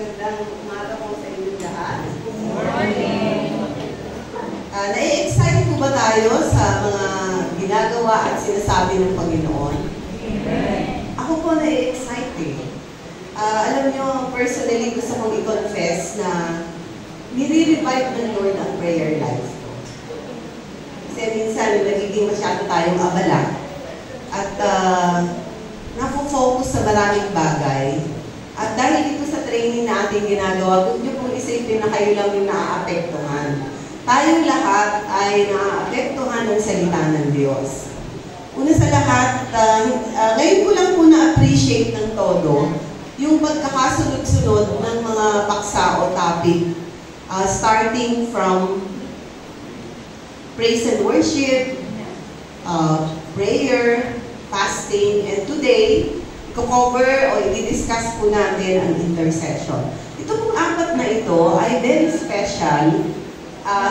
Magandang umaga po sa inyo lahat. Good morning! Nai-excite po ba tayo sa mga ginagawa at sinasabi ng Panginoon? Amen. Ako po nai-excite eh. Alam nyo, personally gusto kong i-confess na nire-revive ng Lord ang prayer life ko. Kasi minsan nagiging masyado tayong abala at nafo-focus sa maraming bagay. At dahil dito sa training na ating ginagawa, huwag nyo pong isipin na kayo lang yung naaapektuhan. Tayong lahat ay naaapektuhan ng salita ng Diyos. Una sa lahat, ngayon ko lang po na-appreciate ng todo yung pagkakasunod-sunod ng mga paksa o topic. Starting from praise and worship, prayer, fasting, and today, i-cover o i-discuss po natin ang intercession. Ito pong apat na ito ay very special.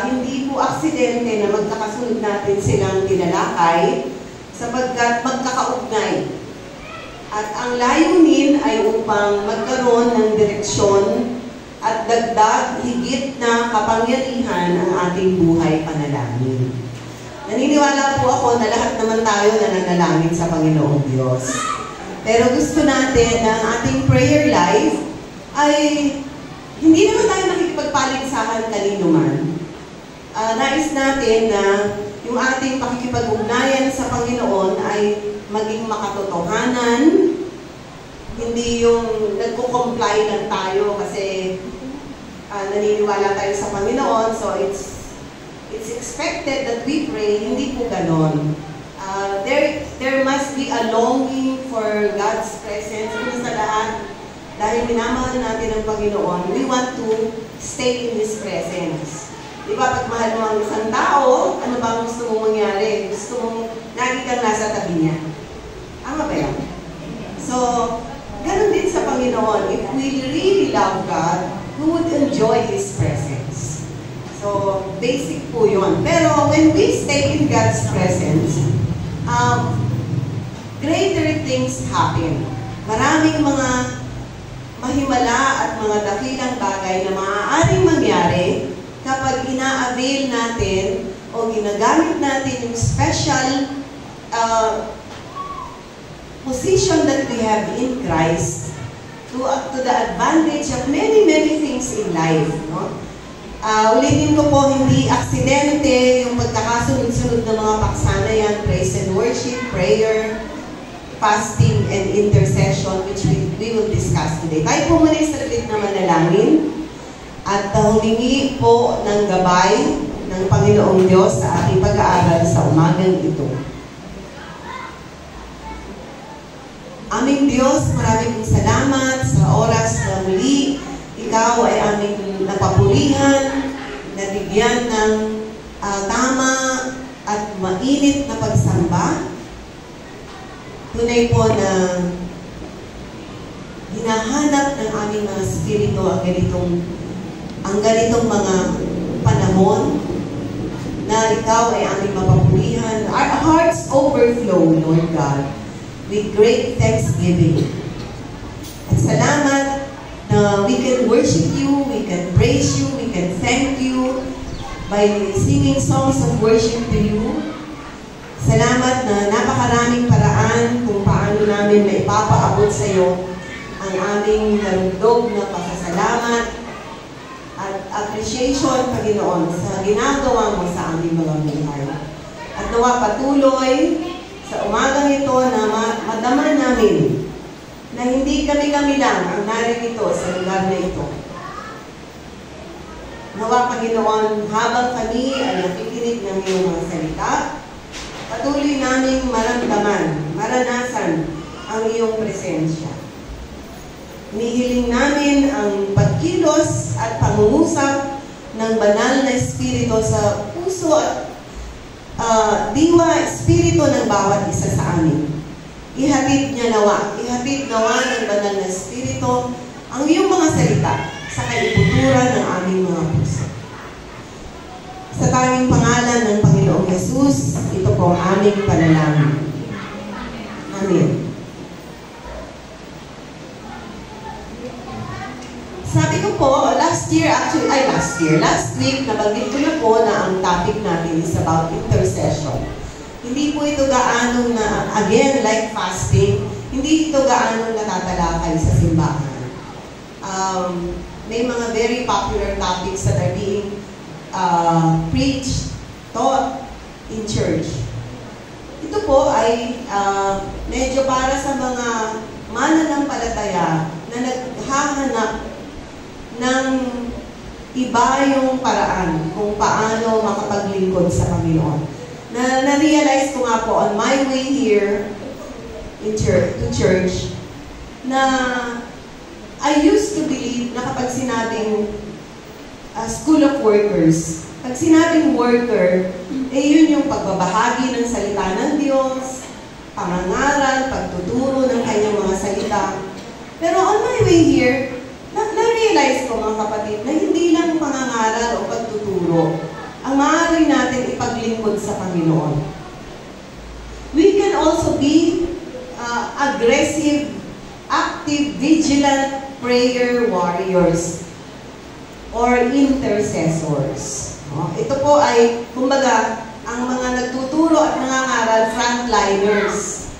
Hindi po aksidente na magkakasunod natin silang tinalakay sapagkat magkakaugnay. At ang layunin ay upang magkaroon ng direksyon at dagdag higit na kapangyarihan ang ating buhay panalangin. Naniniwala po ako na lahat naman tayo nananalangin sa Panginoong Diyos. Pero gusto natin na ang ating prayer life ay hindi naman tayo nakikipagpaligsahan kanino man. Nais natin na yung ating pakikipag-ugnayan sa Panginoon ay maging makatotohanan, hindi yung nagko-comply lang tayo kasi naniniwala tayo sa Panginoon, so it's expected that we pray, hindi po ganon. There must be a longing for God's presence. Una sa lahat, dahil minamahal natin ang Panginoon, we want to stay in His presence. Di ba, pag mahal mo ang isang tao, ano ba ang gusto mong mangyari? Gusto mong lagi kang nasa tabi niya. Tama ba yan? So, ganun din sa Panginoon. If we really love God, we would enjoy His presence. So, basic po yun. Pero when we stay in God's presence, greater things happen. Maraming mga mahimala at mga dakilang bagay na maaaring mangyari kapag ina-avail natin o ginagamit natin yung special position that we have in Christ to the advantage of many things in life. No? Ulitin ko po, hindi aksidente yung pagkakasunod-sunod ng mga paksa na yan, praise and worship, prayer, fasting, and intercession, which we will discuss today. Tayo po muna yung saglit na manalangin at humingi po ng gabay ng Panginoong Diyos sa ating pag-aaral sa umagang ito. Aming Diyos, maraming salamat sa oras na muli. Ikaw ay aming napapulihan, nabigyan ng tama at mainit na pagsamba. Tunay po na hinahanap ng aming mga spirito ang ganitong mga panahon na ikaw ay aming mapapulihan. Our hearts overflow, Lord God, with great thanksgiving. At salamat na we can worship you, we can praise you, we can thank you by singing songs of worship to you. Salamat na napakaraming paraan kung paano namin maipapaabot sa iyo ang aming darugdog na pasasalamat at appreciation, Panginoon, sa ginagawa mo sa aming mga buhay. At nawa patuloy sa umagang ito na madama namin na hindi kami lang ang naririto sa lugar na ito. Nawa, Panginoon, habang kami ay nakikinig ng iyong mga salita, patuloy naming maramdaman, maranasan ang iyong presensya. Hinihiling namin ang pagkilos at pangungusap ng banal na espiritu sa puso at diwa, espiritu ng bawat isa sa amin. Ihatid nawa ng banal na espiritu ang iyong mga salita sa kaibuturan ng aming mga puso. Sa tanging pangalan ng Panginoong Jesus, ito po ang aming panalangin. Amen. Sabi ko po, last week, nabanggit ko na po na ang topic natin is about intercession. Hindi po ito gaano na, again, like fasting, hindi ito gaano natatalakay sa simbahan. May mga very popular topics that are being preached, taught in church. Ito po ay medyo para sa mga mananampalataya na naghahanap ng iba yung paraan kung paano makapaglingkod sa Panginoon. Na-realize ko nga po on my way here to church na I used to believe na kapag sinabing school of workers, pag sinabing worker, yun yung pagbabahagi ng salita ng Diyos, pangangaral, pagtuturo ng kanyang mga salita. Pero on my way here, na-realize ko mga kapatid na hindi lang pangangaral o pagtuturo ang maaari natin ipaglingkod sa Panginoon. We can also be aggressive, active, vigilant prayer warriors or intercessors. Ito po ay, kumbaga, ang mga nagtuturo at nangangaral, frontliners.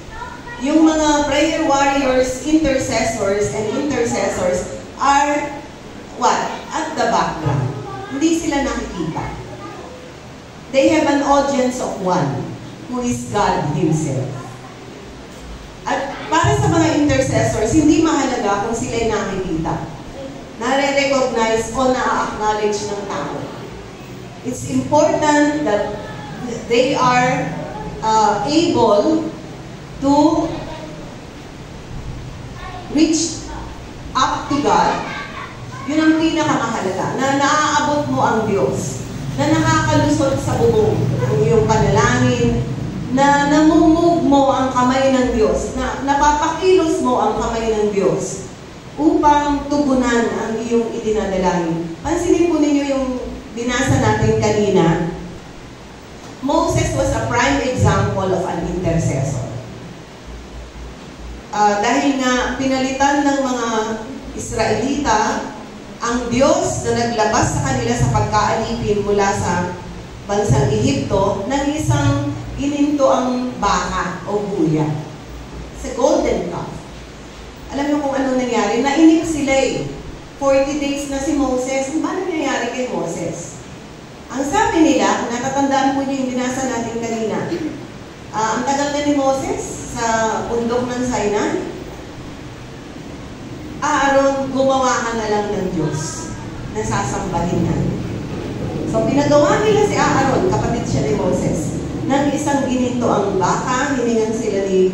Yung mga prayer warriors, intercessors are what? At the background. Hindi sila nakikita. They have an audience of one, who is God Himself. At para sa mga intercessors, hindi mahalaga kung sila'y nakikita. Nare-recognize o na-acknowledge ng tao. It's important that they are able to reach up to God. Yun ang pinakamahalaga, na naaabot mo ang Diyos, na nakakalusot sa bubong ang iyong panalangin, na namumove mo ang kamay ng Diyos, na napapakilos mo ang kamay ng Diyos upang tugunan ang iyong idinadalangin. Pansinin po ninyo yung binasa natin kanina. Moses was a prime example of an intercessor. Dahil nga pinalitan ng mga Israelita ang Diyos na naglabas sa kanila sa pagkaalipin mula sa bansang Ehipto ng isang gininto ang baka o buya. Sa golden calf. Alam niyo kung anong nangyari? Nainip sila eh. 40 days na si Moses. Ano nangyayari kay Moses? Ang sabi nila, kung natatandaan po niyo yung binasa natin kanina, ang tagal na ni Moses sa bundok ng Sinai, Aaron, gumawa ka na lang ng Diyos na sasambahin na. So, pinagawa nila si Aaron, kapatid siya ni Moses, ng isang gininto ang baka, hiningan sila ni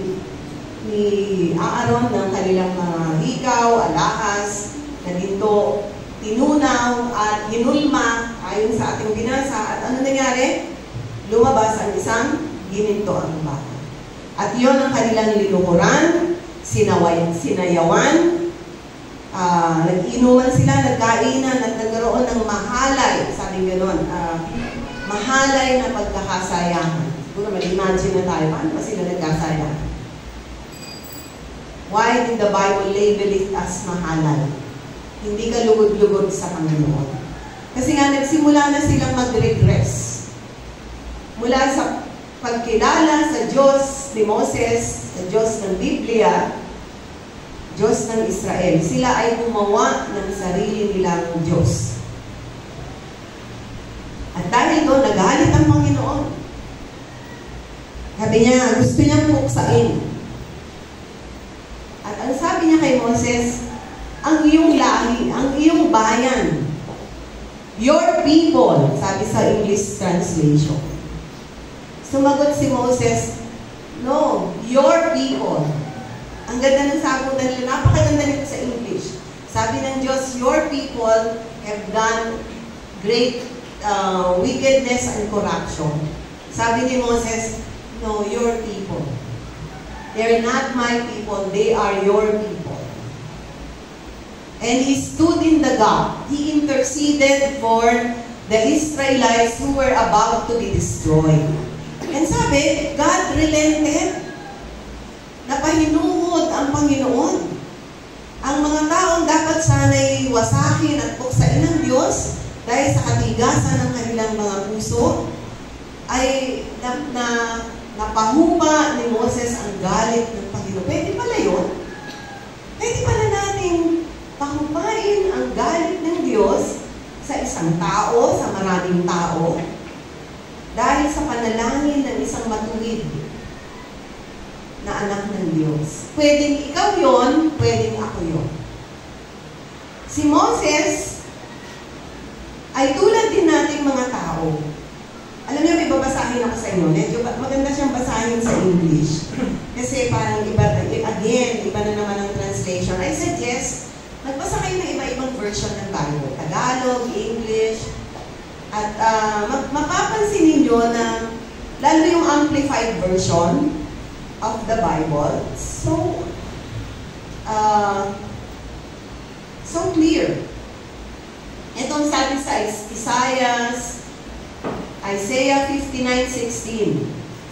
Aaron ng kanilang mga hikaw, alahas, na ginto, tinunaw, at hinulma, ayon sa ating binasa. At ano nangyari? Lumabas ang isang gininto ang baka. At iyon ang kanilang linuhuran, sinayawan, nag-inuman sila, nagkainan, at nagkaroon ng mahalay, sabi gano'n, mahalay na pagkakasayahan. Siguro mag-imagine na tayo, paano ba sila nagkasayahan? Why did the Bible label it as mahalay? Hindi ka lugod-lugod sa Panginoon. Kasi nga nagsimula na silang mag-regress. Mula sa pagkilala sa Diyos ni Moses, sa Diyos ng Biblia, Diyos ng Israel, sila ay gumawa ng sarili nilang Diyos. At dahil doon, nagalit ang Panginoon. Sabi niya, gusto niyang puksain. At ang sabi niya kay Moses, ang iyong lahi, ang iyong bayan, your people, sabi sa English translation. Sumagot si Moses, no, your people. Ang ganda ng sagutan nila, napakaganda nito sa English. Sabi ng Diyos, your people have done great wickedness and corruption. Sabi ni Moses, no, your people. They're not my people, they are your people. And he stood in the gap. He interceded for the Israelites who were about to be destroyed. And sabi, God relented. Napahinuhod ang Panginoon. Ang mga taong dapat sana'y kundi wasakin at buksain ng Diyos dahil sa katigasan ng kanilang mga puso, ay napahupa ni Moses ang galit ng Panginoon. Pwede pala yun? Pwede pala nating pahupain ang galit ng Diyos sa isang tao, sa maraming tao, dahil sa panalangin ng isang matuwid na anak ng Diyos. Pwedeng ikaw yon, pwedeng ako yon. Si Moses ay tulad din nating mga tao. Alam niyo, may babasahin ako sa inyo. Medyo maganda siyang basahin sa English. Kasi parang iba, again, iba na naman ang translation. I suggest, magbasa kayo ng iba-ibang version ng Bible. Tagalog, English. At mapapansin ninyo na lalo yung amplified version of the Bible, so clear. Itong sabi sa Isaiah 59:16.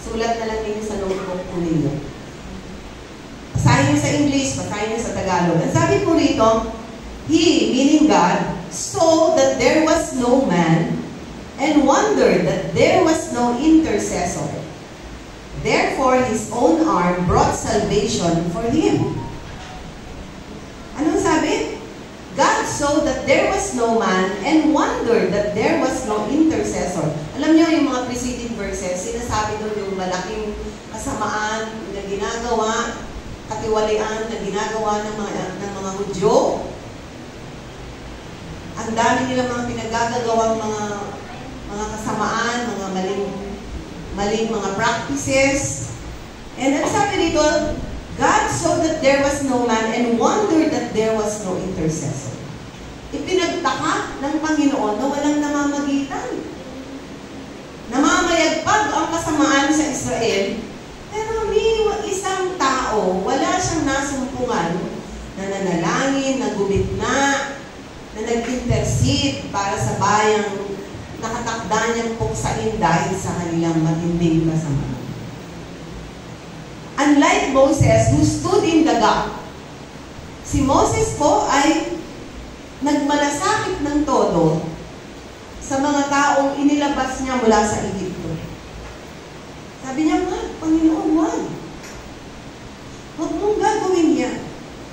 Sulat na lang ninyo sa notebook po ninyo. Basahin niyo sa English, basahin niyo sa Tagalog. Ang sabi po rito, He, meaning God, saw that there was no man and wondered that there was no intercessor. Therefore, His own arm brought salvation for him. Anong sabi? God saw that there was no man and wondered that there was no intercessor. Alam niyo, yung mga preceding verses, sinasabi doon yung malaking kasamaan na ginagawa, katiwalian na ginagawa ng mga Hudyo. Ang dami nilang mga pinagagawang mga kasamaan, mga maling mga practices. And ang sabi dito, God saw that there was no man and wondered that there was no intercessor. Ipinagtaka ng Panginoon na walang namamagitan. Namamayagpag ang kasamaan sa Israel, pero may isang tao, wala siyang nasumpungan na nanalangin, nagubitna, na nag-intercede para sa bayang nakatakda niyang puksain dahil sa kanilang matinding kasamaan. Unlike Moses, who stood in the gap, si Moses po ay nagmalasakit ng todo sa mga taong inilabas niya mula sa Egypto. Sabi niya, Panginoon, wag. Huwag mong gagawin yan.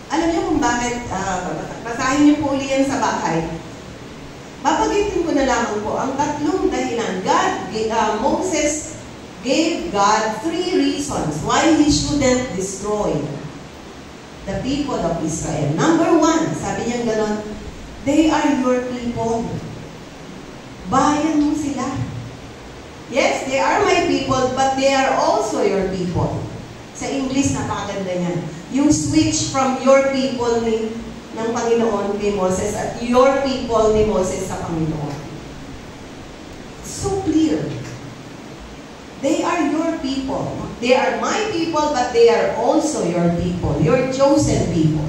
Alam niyo kung bakit, basahin niyo po uli yan sa bahay. Babagitin ko na lamang po ang tatlong dahilan. Moses gave God 3 reasons why He shouldn't destroy the people of Israel. Number 1, sabi niya ganon, they are your people. Bayan mo sila. Yes, they are my people, but they are also your people. Sa English, napakaganda niyan. Yung switch from your people ng Panginoon kay Moses at your people ni Moses sa Panginoon. So clear. They are your people. They are my people, but they are also your people, your chosen people.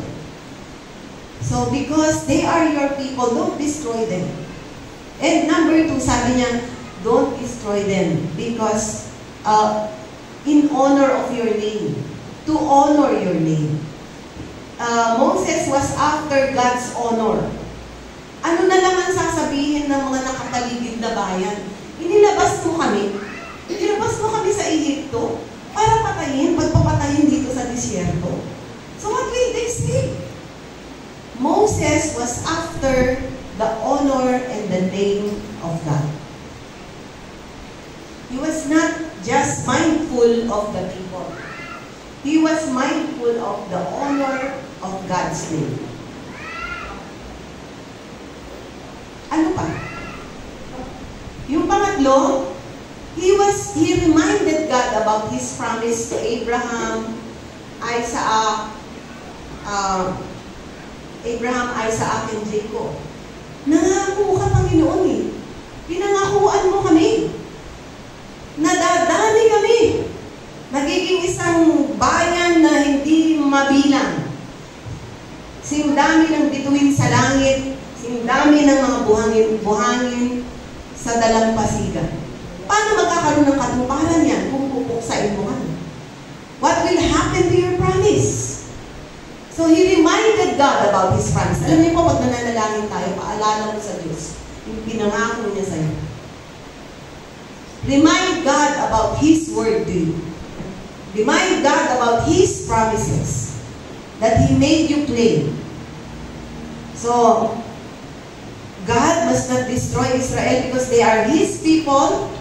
So, because they are your people, don't destroy them. And number 2, sabi niya, don't destroy them because in honor of your name, to honor your name. Moses was after God's honor. Ano na lang ang sasabihin ng mga nakapaligid na bayan? Inilabas mo kami. Inilabas mo kami sa Egypto para patayin, pagpapatayin dito sa disyerto. So what will they say? Moses was after the honor and the name of God. He was not just mindful of the people. He was mindful of the honor of God's name. Ano pa? Yung pangatlo, he reminded God about His promise to Abraham, Isaac, and Jacob. Nangako ka, Panginoon eh. Pinangakuan mo kami. Nadadami kami. Nagiging isang bayan na hindi mabilang. Sindami ng bituin sa langit, sindami ng mga buhangin sa dalampasigan. Paano magkakaroon ng katuparan yan kung pupuksain mo kami? What will happen to your promise? So So he reminded God about His promise. Alam niyo po, pag nananalangin tayo, paalala mo sa Diyos yung pinangako niya sa'yo. Remind God about His word to you. Remind God about His promises that He made you claim. So, God must not destroy Israel because they are His people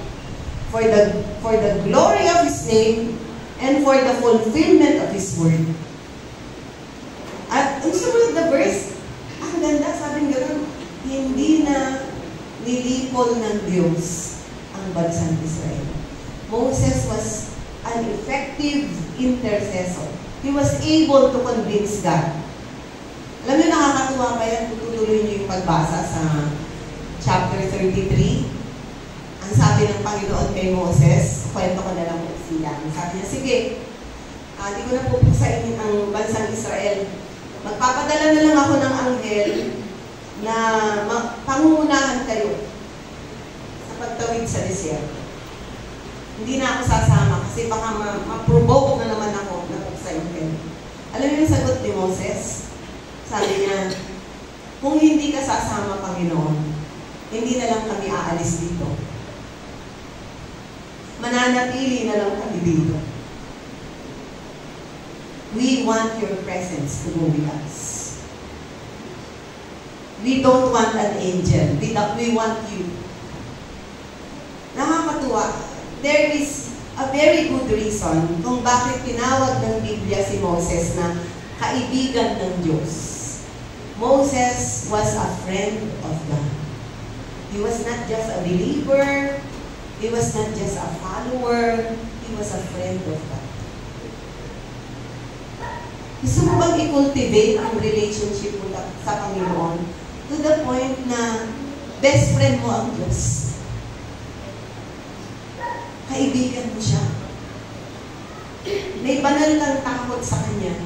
for the glory of His name and for the fulfillment of His word. At ang sumunod na verse, ang ganda, sabi gano'n, hindi na nilipol ng Diyos ang bansang Israel. Moses was an effective intercessor. He was able to convince God. Alam niyo, nakakatuwa pa yan kung tutuloy niyo yung pagbasa sa chapter 33. Ang sabi ng Panginoon kay Moses, kwento ko na lang po siya. Sabi niya, sige, di ko na pupuksain ang bansang Israel. Magpapadala na lang ako ng anghel na pangungunahan kayo sa pagtawid sa desierto. Hindi na ako sasama kasi baka ma-provoke na naman ako na puksain kayo. Alam niyo yung sagot ni Moses? Sabi niya, kung hindi ka sasama, Panginoon, hindi na lang kami aalis dito. Mananatili na lang kami dito. We want your presence to go with us. We don't want an angel. We want you. Nakakatuwa. There is a very good reason kung bakit tinawag ng Biblia si Moses na kaibigan ng Diyos. Moses was a friend of God. He was not just a believer. He was not just a follower. He was a friend of God. Gusto mo bang i-cultivate ang relationship mo sa Panginoon to the point na best friend mo ang Diyos? Kaibigan mo siya. May banal kang takot sa Kanya.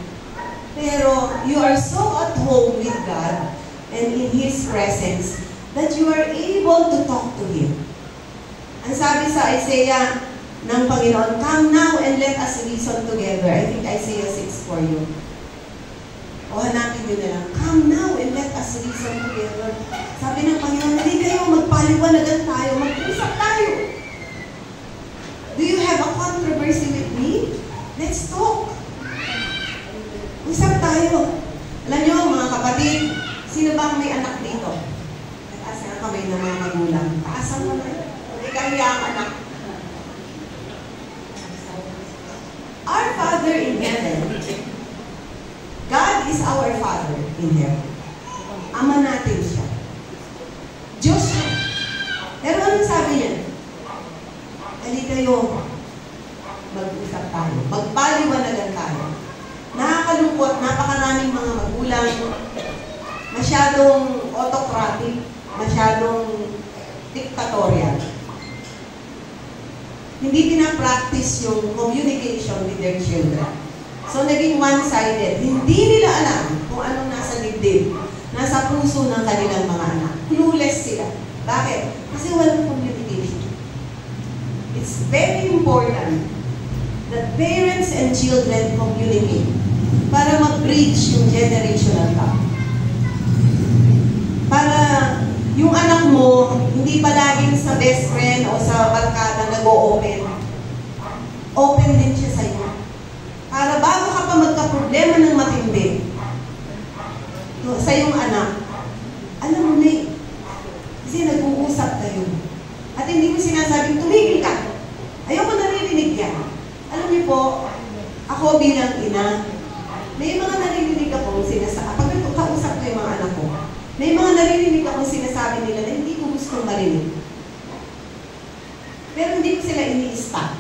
Pero you are so at home with God and in His presence that you are able to talk to Him. Ang sabi sa Isaiah ng Panginoon, come now and let us reason together. I think Isaiah 6 for you. O hanapin nyo na lang, come now and let us reason together. Sabi ng Panginoon, hindi kayo magpaliwanagan tayo, mag-usap tayo. Do you have a controversy with me? Let's talk. Usap tayo. Alam nyo, mga kapatid, sino bang may anak dito? Nataas nga kamay ng mga magulang. Taasan mo na. Hindi kaya ang anak. Our Father in heaven, God is our Father in heaven. Ama natin siya. Diyos siya. Pero anong sabi niya? Hali kayo, mag-usap tayo. Magpaliwanagan tayo. Nakakalungkot, napakaraming mga magulang, masyadong autocratic, masyadong dictatorial. Hindi pinapractice yung communication with their children. So, naging one-sided. Hindi nila alam kung anong nasa dibdib, nasa puso ng kanilang mga anak. Clueless sila. Bakit? Kasi walang communication. It's very important that parents and children communicate para mag-bridge yung generational gap. Para yung anak mo, hindi palaging sa best friend o sa barkada nag-o-open. Open din siya sa iyo. Para bago ka pa magka-problema ng matindi sa iyong anak, alam mo na eh. Kasi nag-uusap kayo. At hindi mo sinasabing, tumigil ka. Ayoko naririnig yan. Alam niyo po, ako bilang ina, may mga naririnig akong sinasabi. Pag nagkausap ko yung mga anak ko, may mga naririnig akong sinasabi nila na hindi ko gustong marinig. Pero hindi ko sila ini-stop.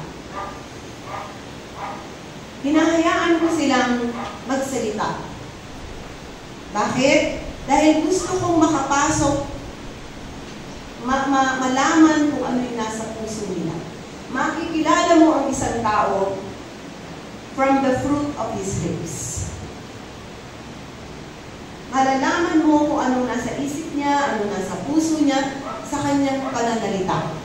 Hinahayaan ko silang magsalita. Bakit? Dahil gusto kong makapasok, malaman kung ano yung nasa puso nila. Makikilala mo ang isang tao from the fruit of his lips. Malalaman mo kung anong nasa isip niya, anong nasa puso niya, sa kanyang pananalita.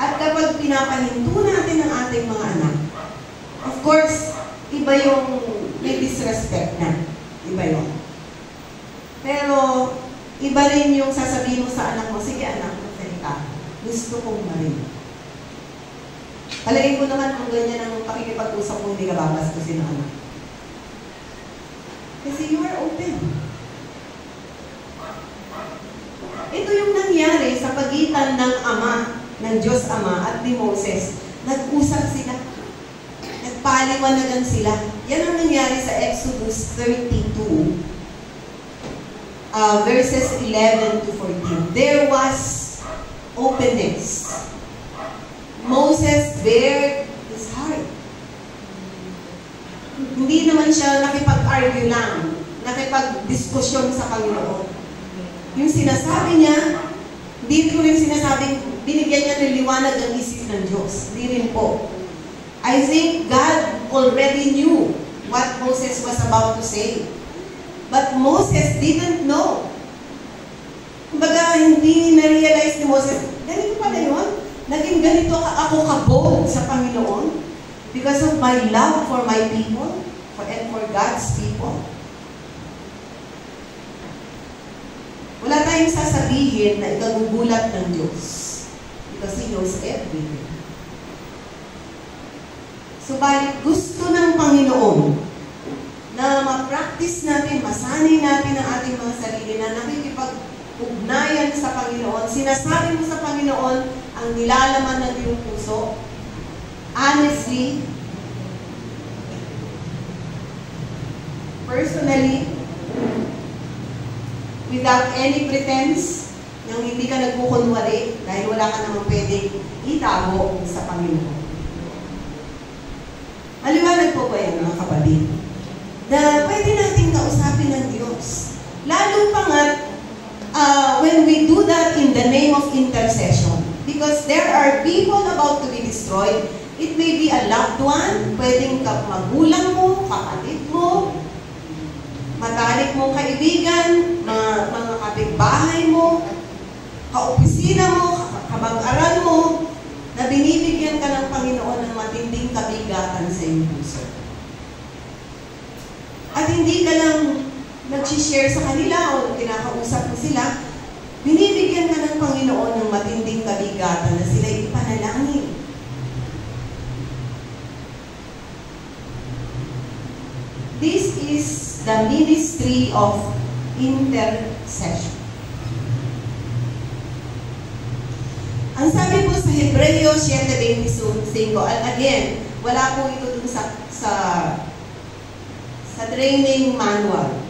At kapag pinapahinto natin ang ating mga anak, of course, iba yung may disrespect na. Iba yun. Pero, iba rin yung sasabihin mo sa anak mo, sige anak, magsalita. Gusto kong marinig. Palagay ko naman kung ganyan ang pakikipag-usap kung hindi ka babastusin ng anak. Kasi you are open. Ito yung nangyari sa pagitan ng Ama, ng Diyos Ama at ni Moses. Nag-usap sila. Nagpaliwanagan sila. Yan ang nangyari sa Exodus 32, verses 11 to 14. There was openness. Moses bared his heart. Hindi naman siya nakipag-argue lang, nakipag-diskusyon sa Panginoon. Yung sinasabi niya, hindi ko rin sinasabing binigyan niya ng liwanag ang isip ng Diyos. Hindi rin po. I think God already knew what Moses was about to say. But Moses didn't know. Kumbaga, hindi na-realize ni Moses, ganito pala yun? Naging ganito ako ka-bold sa Panginoon because of my love for my people and for God's people. Wala tayong sasabihin na ikagugulat ng Diyos because He knows everything. Subalit gusto ng Panginoon na ma-practice natin, masanay natin ang ating mga sarili na nakikipag-ugnayan sa Panginoon. Sinasabi mo sa Panginoon ang nilalaman ng iyong puso. Honestly, personally, without any pretense, yung hindi ka nagkukunwari dahil wala ka naman pwedeng itago sa Panginoon. Maliwanag po ba yan, mga kapatid? Na pwede natin kausapin ng Diyos. Lalo pa nga, when we do that in the name of intercession. Because there are people about to be destroyed. It may be a loved one, pwedeng magulang mo, kapatid mo, matalik mong kaibigan, mga kapitbahay mo, kaopisina mo, kamag-aral mo, na binibigyan ka ng Panginoon ng matinding kabigatan sa iyong puso. At hindi ka lang nag-share sa kanila o kinakausap mo sila, binibigyan ka ng Panginoon ng matinding kabigatan na sila ipanalangin. This is the ministry of intercession. Ang sabi po sa Hebreo 7:25, again, wala po ito dun sa training manual.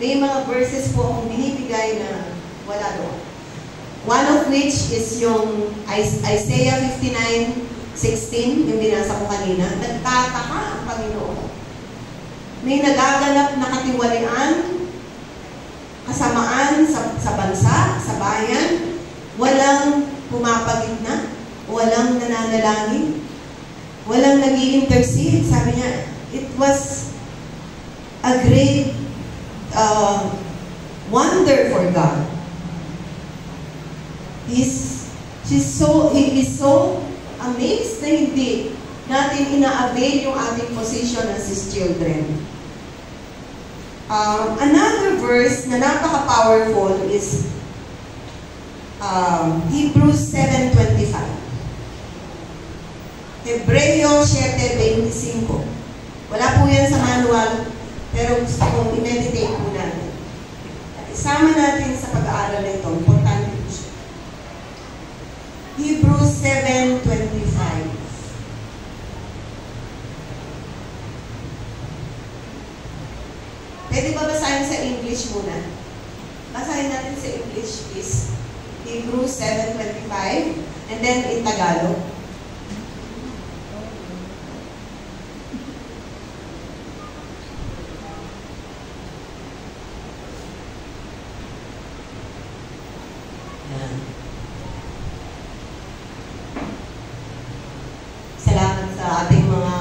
May mga verses po akong binibigay na wala doon. One of which is yung Isaiah 59:16, yung binasa ko kanina. Nagtataka ang Panginoon. May nagaganap na katiwalian, kasamaan sa bansa, sa bayan, walang pumapagitna, walang nananalangin, walang nag-i-intercede. Sabi niya, it was a great wonder for God. He is so amazed na hindi natin ina-avail yung ating position as His children. Another verse na napaka-powerful is Hebrews 7:25. Hebreo 7:25. Wala po yan sa manual, pero gusto kong i-meditate po natin. At isama natin sa pag-aaral nito. Importante po siya. Hebrews 7:25. Pwede ba basahin sa English muna? Basahin natin sa English, please. Hebrews 7:25, and then in Tagalog. Yan. Salamat sa ating mga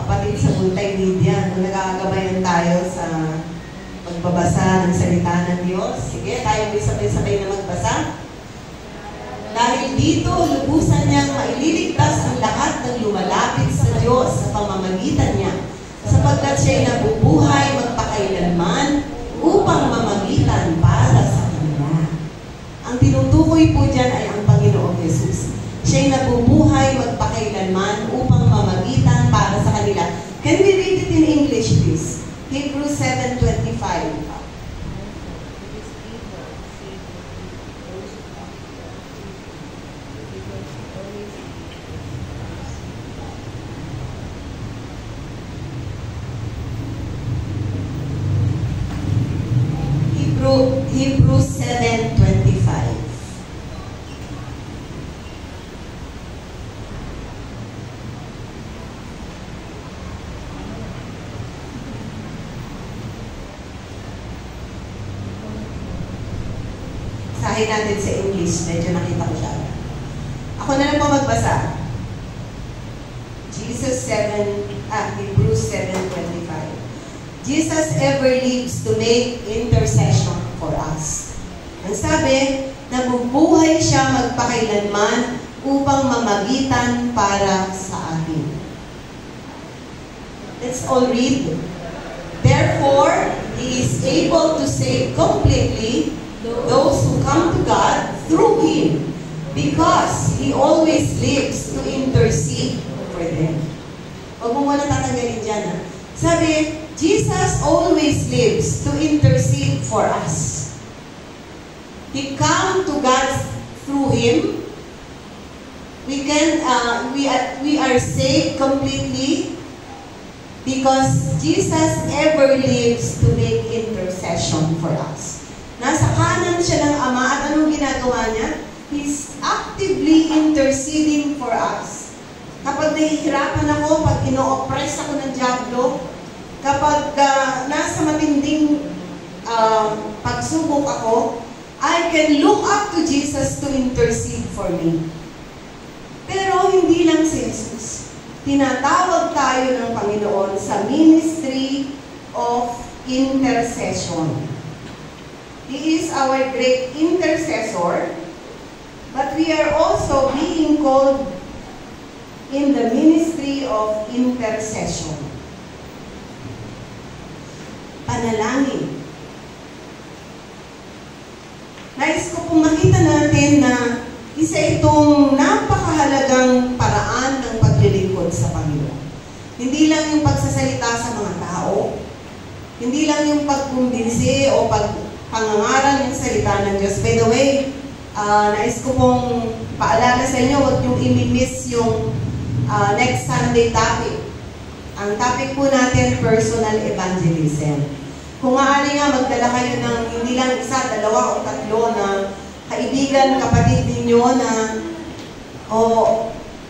kapatid sa multimedia na nagkakagabayan tayo sa pagbabasa ng salita ng Diyos. Sige, tayo may sabay-sabay na magbasa. Dahil dito, lubusan niyang maililigtas ang lahat ng lumalapit sa Diyos sa pamamagitan niya, sapagkat siya'y nabubuhay magpakailanman magpakailanman upang mamagitan para sa kanila. Ang tinutukoy po dyan ay ang Panginoong Jesus. Siya'y nabubuhay magpakailanman upang mamagitan para sa kanila. Can we read it in English, please? Hebrews 7:25. Hebrews 7:25. Sahin natin sa English, medyo nakita ko siya. Ako na lang po magbasa. Hebrews 7:25. Jesus ever lives to make intercession for us. Ang sabi, nabubuhay siya magpakailanman upang mamagitan para sa atin. Let's all read. Therefore, He is able to save completely those who come to God through Him, because He always lives to intercede for them. Huwag mo muna tatanggalin dyan, ha? Sabi, Jesus always lives to intercede for us. He come to God through Him. We are saved completely because Jesus ever lives to make intercession for us. Nasa kanan siya ng Ama at anong ginagawa niya? He's actively interceding for us. Kapag nahihirapan ako, pag ino-oppress ako ng diablo, kapag nasa matinding pagsubok ako, I can look up to Jesus to intercede for me. Pero hindi lang si Jesus. Tinatawag tayo ng Panginoon sa ministry of intercession. He is our great intercessor, but we are also being called in the ministry of intercession. Panalangin. Nais ko pong makita natin na isa itong napakahalagang paraan ng paglilingkod sa Panginoon. Hindi lang yung pagsasalita sa mga tao, hindi lang yung pagkumbinsi o pagpangangaral ng salita ng Diyos. By the way, nais ko pong paalala sa inyo, huwag niyong imimiss yung next Sunday topic. Ang topic po natin, personal evangelism. Kung maaari nga, magdala kayo ng hindi lang isa, dalawa o tatlo na kaibigan, kapatid ninyo na o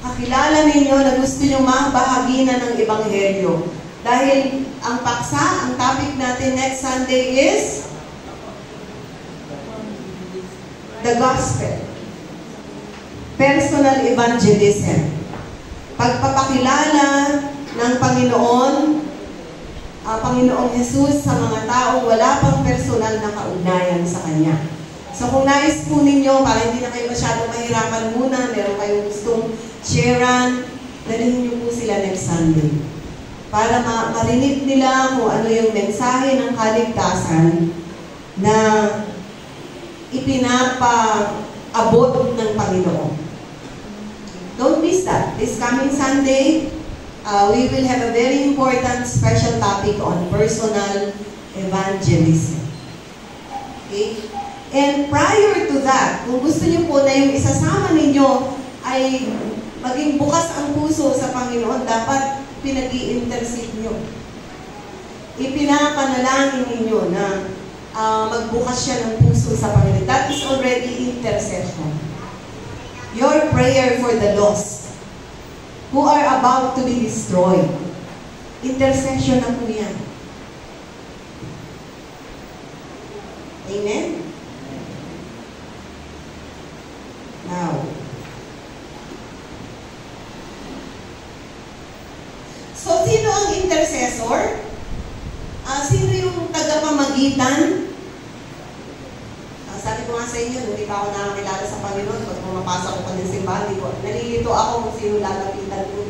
kakilala ninyo na gusto nyo mabahaginan ng Ebanghelyo. Dahil ang paksa, ang topic natin next Sunday is the gospel. Personal evangelism. Pagpapakilala ng Panginoong Jesus sa mga taong wala pang personal na kaugnayan sa Kanya. So kung nais po ninyo, para hindi na kayo masyadong mahirapan muna, meron kayong gustong sharean, dalhin niyo po sila next Sunday. Para marinig nila kung ano yung mensahe ng kaligtasan na ipinapa-abot ng Panginoon. Don't miss that. This coming Sunday, we will have a very important special topic on personal evangelism. Okay? And prior to that, kung gusto niyo po na yung isasama ninyo ay maging bukas ang puso sa Panginoon, dapat pinag-i-intercede nyo. Ipinapanalangin ninyo na magbukas siya ng puso sa Panginoon. That is already intercession. Your prayer for the lost who are about to be destroyed. Intercession na po yan. Amen? Now, so sino ang intercessor? Sino yung tagapamagitan? Sabi ko nga sa inyo, hindi pa ako nakakilala sa Panginoon. Pag pumapasok ko pa ng simbahan, nalilito ako kung sino lalapitan ko.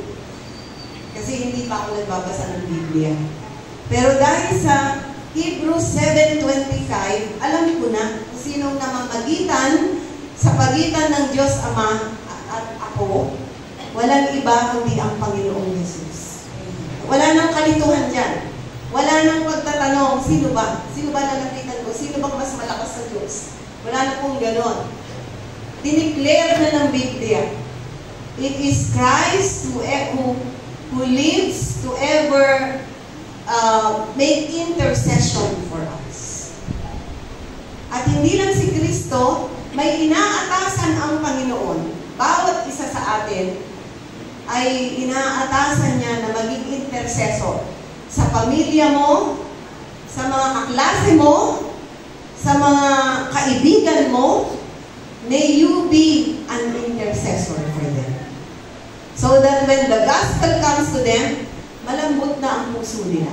Kasi hindi pa ako nagbabasa ng Biblia. Pero dahil sa Hebrews 7:25, alam ko na kung sinong namamagitan sa pagitan ng Diyos Ama at ako, walang iba kundi ang Panginoong Jesus. Wala nang kalituhan dyan. Wala nang pagtatanong, sino ba? Sino ba lalapitan ko? Sino bang mas malakas sa Diyos? Wala na pong ganon. Dineclare na ng Biblia. It is Christ who lives to ever make intercession for us. At hindi lang si Kristo, may inaatasan ang Panginoon. Bawat isa sa atin ay inaatasan niya na maging intercessor sa pamilya mo, sa mga kaklase mo, sa mga kaibigan mo. May you be an intercessor for them. So that when the gospel comes to them, malambot na ang puso nila.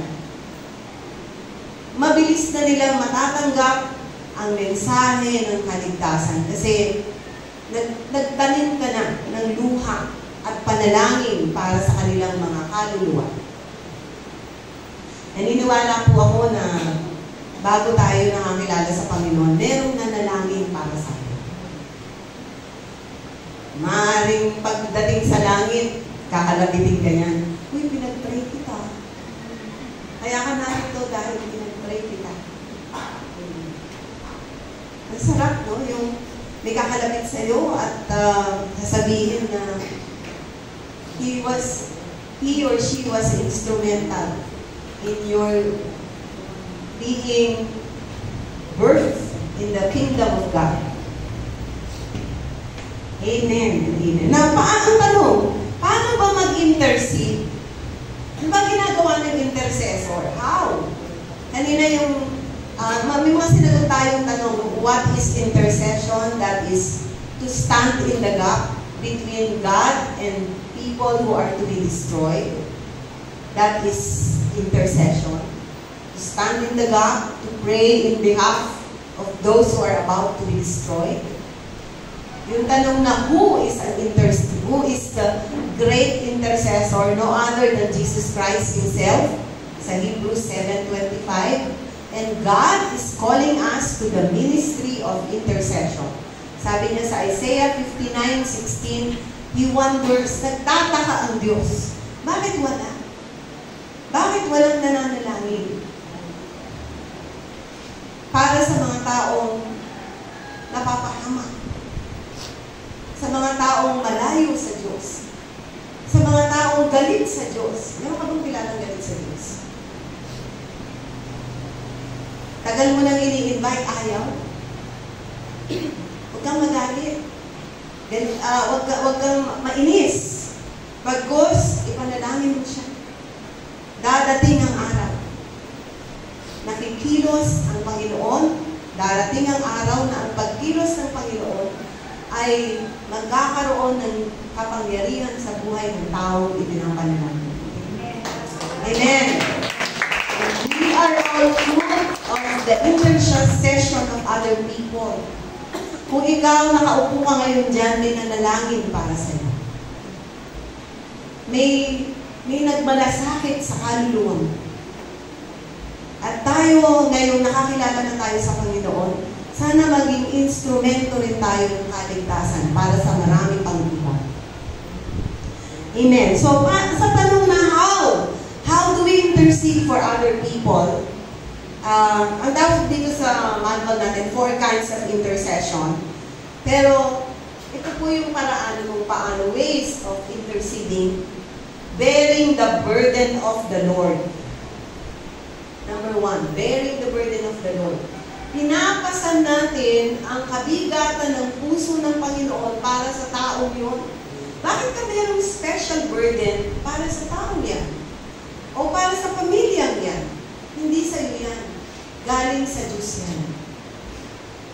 Mabilis na nilang matatanggap ang mensahe ng kaligtasan. Kasi nagtanim ka na ng luha at panalangin para sa kanilang mga kaluluwa. Naniniwala po ako na bago tayo nakakilala sa Panginoon, merong nanalangin para sa atin. Maaaring pagdating sa langit, kakalabitin ka yan. Uy, pinag-pray kita. Kaya ka narito dahil pinag-pray kita. Ang sarap, no? Yung may kakalapit sa'yo at sasabihin na he or she was instrumental in your being birthed in the kingdom of God. Amen. Amen. Now, ang tanong, paano ba mag-intercede? Ano ba ginagawa ng intercessor? How? Kanina yung, may mga sinagot tayong tanong, what is intercession? That is to stand in the gap between God and people who are to be destroyed. That is intercession. To stand in the gap, to pray in behalf of those who are about to be destroyed. Yung tanong na who is the great intercessor? No other than Jesus Christ Himself. Sa Hebrews 7:25. And God is calling us to the ministry of intercession. Sabi niya sa Isaiah 59:16, He wonders, nagtataka ang Diyos. Bakit wala? Bakit walang nananalangin? Para sa mga taong napapahamak. Sa mga taong malayo sa Diyos. Sa mga taong galit sa Diyos. Meron ka bang kilalang galit sa Diyos? Tagal mo nang ini-invite, ayaw. Huwag kang magalit. Huwag kang mainis. Pagkos, ipanalangin mo siya. Dadating ang araw. Nakikilos ang Panginoon. Darating ang araw na ang pagkilos ng Panginoon ay magkakaroon ng kapangyarihan sa buhay ng taong ipinapanalangin. Amen. We are all fruit of the intercession of other people. Kung ikaw nakaupo ka ngayon dyan, may nanalangin para sa iyo. May nagmalasakit sa kaluluwa mo. At tayo, ngayong nakakilala na tayo sa Panginoon, sana maging instrumento rin tayo ng kaligtasan para sa marami pang iba. Amen. So, sa tanong na how do we intercede for other people? Ang tawag dito sa manual natin, 4 kinds of intercession. Pero, ito po yung paraan kung paano, ways of interceding, bearing the burden of the Lord. Number 1, bearing the burden of the Lord. Pinapasan natin ang kabigatan ng puso ng Panginoon para sa taong yun. Bakit ka mayroong special burden para sa taong yan? O para sa pamilyang yan? Hindi sa iyo yan. Galing sa Diyos yan.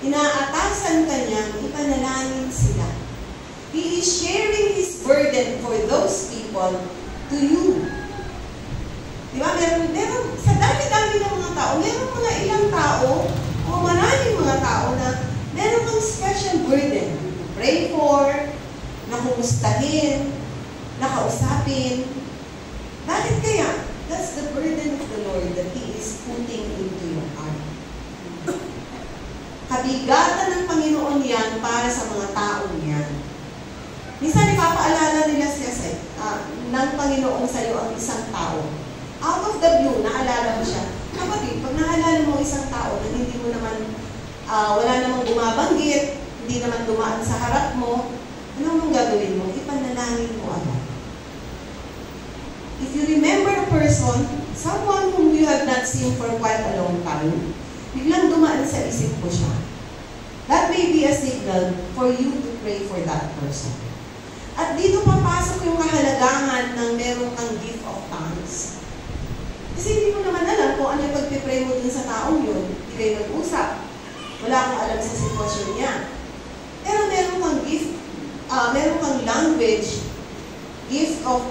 Inaatasan ka niyang ipanalangin sila. He is sharing His burden for those people to you. Di ba? Meron, sa dami-dami ng mga tao, meron mga ilang tao, o maraming mga tao na meron kang special burden. Pray for, nakumustahin, nakausapin. Bakit kaya? That's the burden of the Lord. Lord that He is putting into your heart. Kabigatan ng Panginoon yan para sa mga taong yan. Minsan ipapaalala nila ng Panginoon sa iyo ang isang tao. Out of the blue, naalala mo siya. Kapatid, pag naalala mo isang tao na hindi mo naman, wala namang bumabanggit, hindi naman dumaan sa harap mo, ano mong gagawin mo? Ipanalangin mo agad. If you remember a person, someone whom you have not seen for quite a long time, biglang dumaan sa isip mo siya. That may be a signal for you to pray for that person. At dito papasok yung kahalagahan ng meron kang gift of tongues. Kasi hindi mo naman alam kung ano yung pagpipray mo dun sa taong yun. Hindi kayo nag-usap. Wala kang alam sa sitwasyon niya. Pero meron kang gift, meron kang language, gift of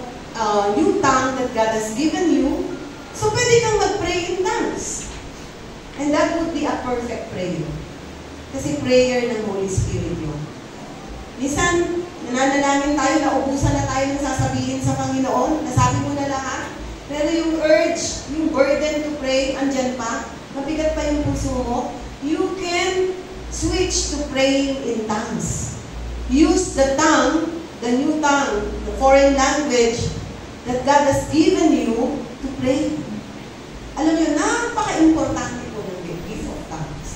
new tongue that God has given you. So pwede kang mag-pray in tongues. And that would be a perfect prayer. Kasi prayer ng Holy Spirit yun. Minsan, nananalangin tayo, naubusan na tayo ng sasabihin sa Panginoon, nasabi mo na lahat. Pero yung urge, yung burden to pray, andyan pa, mabigat pa yung puso mo, you can switch to praying in tongues. Use the tongue, the new tongue, the foreign language that God has given you to pray. Alam niyo, napaka-importante po ng gift of tongues.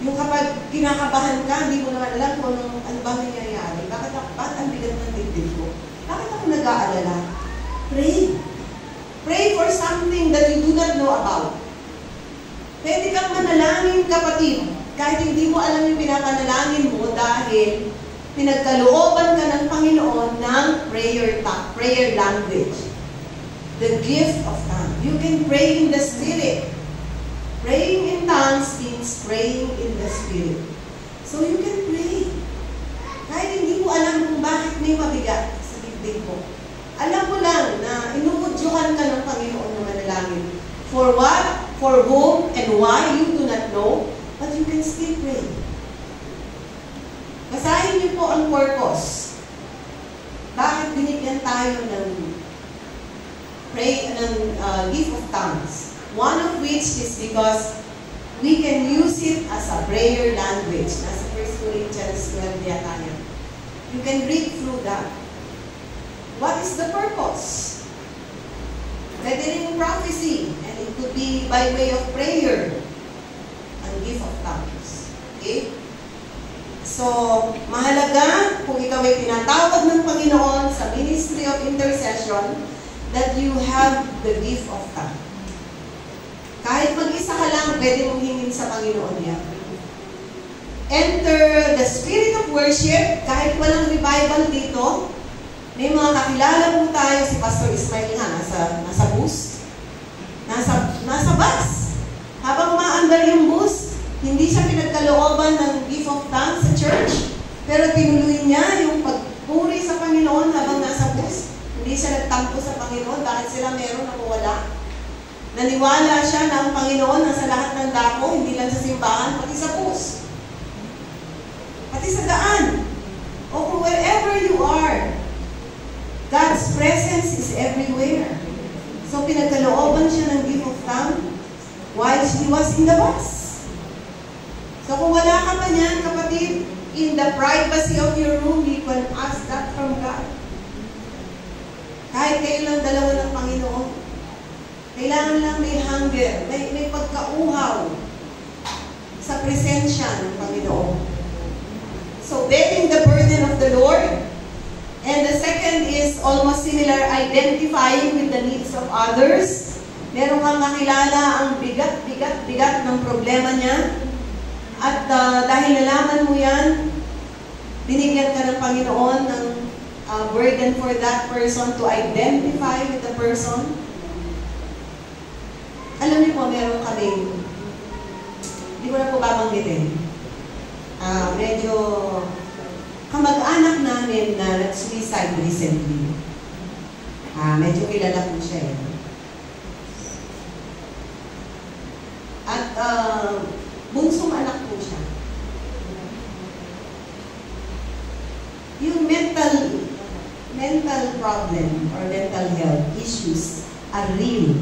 Yung kapag kinakabahan ka, hindi mo naman alam kung ano ba nangyayari. Bakit ang bigat ng dibdib ko? Bakit ako nag-aalala? Pray. Pray for something that you do not know about. Pwede kang manalangin, kapatid, kahit hindi mo alam yung pinapanalangin mo dahil pinagkalooban ka ng Panginoon ng prayer language. The gift of tongue. You can pray in the Spirit. Praying in tongues means praying in the Spirit. So you can pray. Kahit hindi mo alam kung bakit may mabigat sa dibdib mo. Alam mo lang na inuudyuhan ka ng Panginoon na manalangin. For what, for whom, and why, you do not know, but you can still pray. Basahin niyo po ang purpose. Bakit binigyan tayo ng gift of tongues? One of which is because we can use it as a prayer language. Nasa 1 Corinthians 12 yata yan. You can read through that. What is the purpose? Pwede rin prophecy, and it could be by way of prayer. Ang gift of tongues. Okay? So, mahalaga kung ikaw ay tinatawag ng Panginoon sa ministry of intercession that you have the gift of tongues. Kahit mag-isa ka lang, pwede mong hingin sa Panginoon yan. Enter the spirit of worship, kahit walang revival dito. May mga kakilala po tayo, si Pastor Ismail nga, nasa bus. Nasa bus. Habang umaandar yung bus, hindi siya pinagkalooban ng gift of tongues sa church, pero tinuloy niya yung pagpuri sa Panginoon habang nasa bus. Hindi siya nagtampo sa Panginoon dahil sila meron na wala. Naniwala siya na ang Panginoon nasa lahat ng dako, hindi lang sa simbahan, pati sa bus. Pati sa daan. O wherever you are, God's presence is everywhere. So pinagkalooban siya ng gift of tongues while he was in the bus. So kung wala ka pa niyan, kapatid, in the privacy of your room, you can ask that from God. Kahit kayo lang dalawa ng Panginoon, kailangan lang may hunger, may pagkauhaw sa presensya ng Panginoon. So bearing the burden of the Lord. And the second is almost similar, identifying with the needs of others. Meron kang kakilala ang bigat ng problema niya. At dahil nalaman mo yan, binigyan ka ng Panginoon ng burden for that person to identify with the person. Alam niyo po, meron kaming, hindi ko na po babanggitin, medyo kamag-anak namin na nag-suicide recently. Medyo kilala po siya eh. At bunsong anak po siya. Yung mental problem or mental health issues are real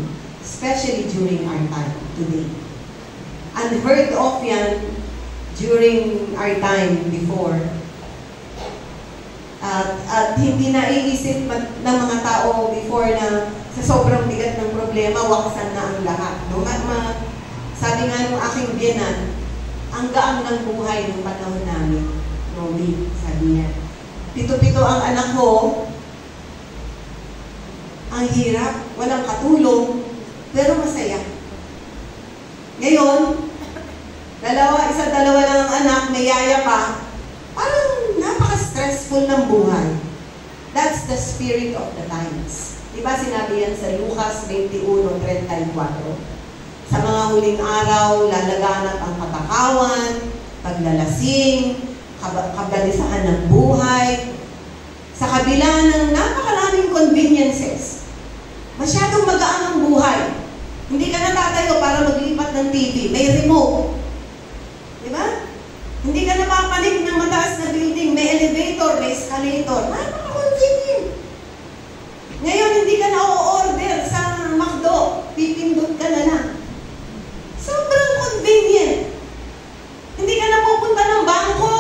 especially during our time today. Unheard of yan during our time before. At hindi naiisip ng mga tao before na sa sobrang bigat ng problema, wakasan na ang lahat. No? Sabi nga ng aking biyenan, ang gaan ng buhay ng panahon namin. Nobi, sabi niya. Pito-pito ang anak ko, ang hirap, walang katulong, pero masaya. Ngayon, isa-dalawa lang ang anak, may yaya pa, parang napaka-stressful ng buhay. That's the spirit of the times. Diba sinabi yan sa Lucas 21:34? Sa mga huling araw, lalaganap ang katakawan, paglalasing, kabalisahan ng buhay. Sa kabila ng napakaraming conveniences, masyadong magaan ang buhay. Hindi ka natatayo para maglipat ng TV. May remote. Diba? Hindi ka napapanik ng mataas na building. May elevator, may escalator. Napaka-convenient. Ngayon, hindi ka na o-order sa McDo. Pipindot ka na lang. Sobrang convenient. Hindi ka na pupunta ng bangko.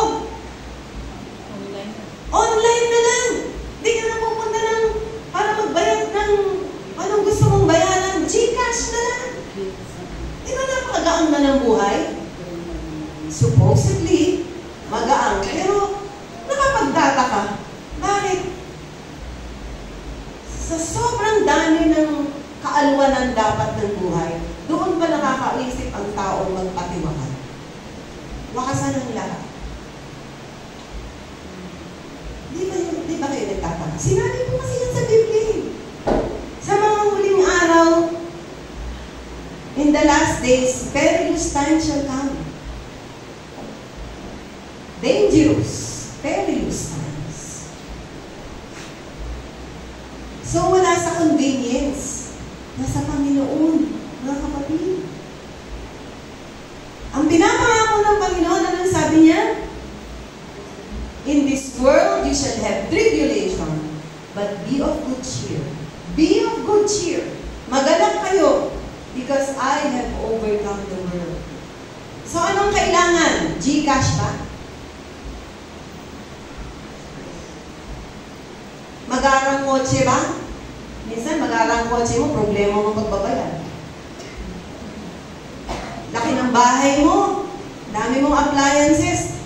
Online na lang. Hindi ka na pupunta para magbayad ng anong gusto mong bayaran. GCash na lang. Di ba napakagaan na ng buhay? Supposedly, magaan. Pero nakapagdata ka. Bakit? Sa sobrang dami ng kaalwanan dapat ng buhay, doon pa nakakaisip ang taong magpatiwakal. Wakasan ang lahat. Di ba kayo nagtataka? Sinabi ko kasi yan sa Biblia. Sa mga huling araw, in the last days, perilous times shall come. Dangerous, perilous times. So wala sa convenience. Nasa Panginoon, mga kapatid. Ang pinapangako ng Panginoon, anong sabi niya? In this world, you shall have tribulation, but be of good cheer. Be of good cheer. Magalak kayo, because I have overcome the world. So anong kailangan? GCash ba? Magarang kotse ba? Minsan, magarang kotse mo, problema mo pagbabayad. Laki ng bahay mo, dami mong appliances.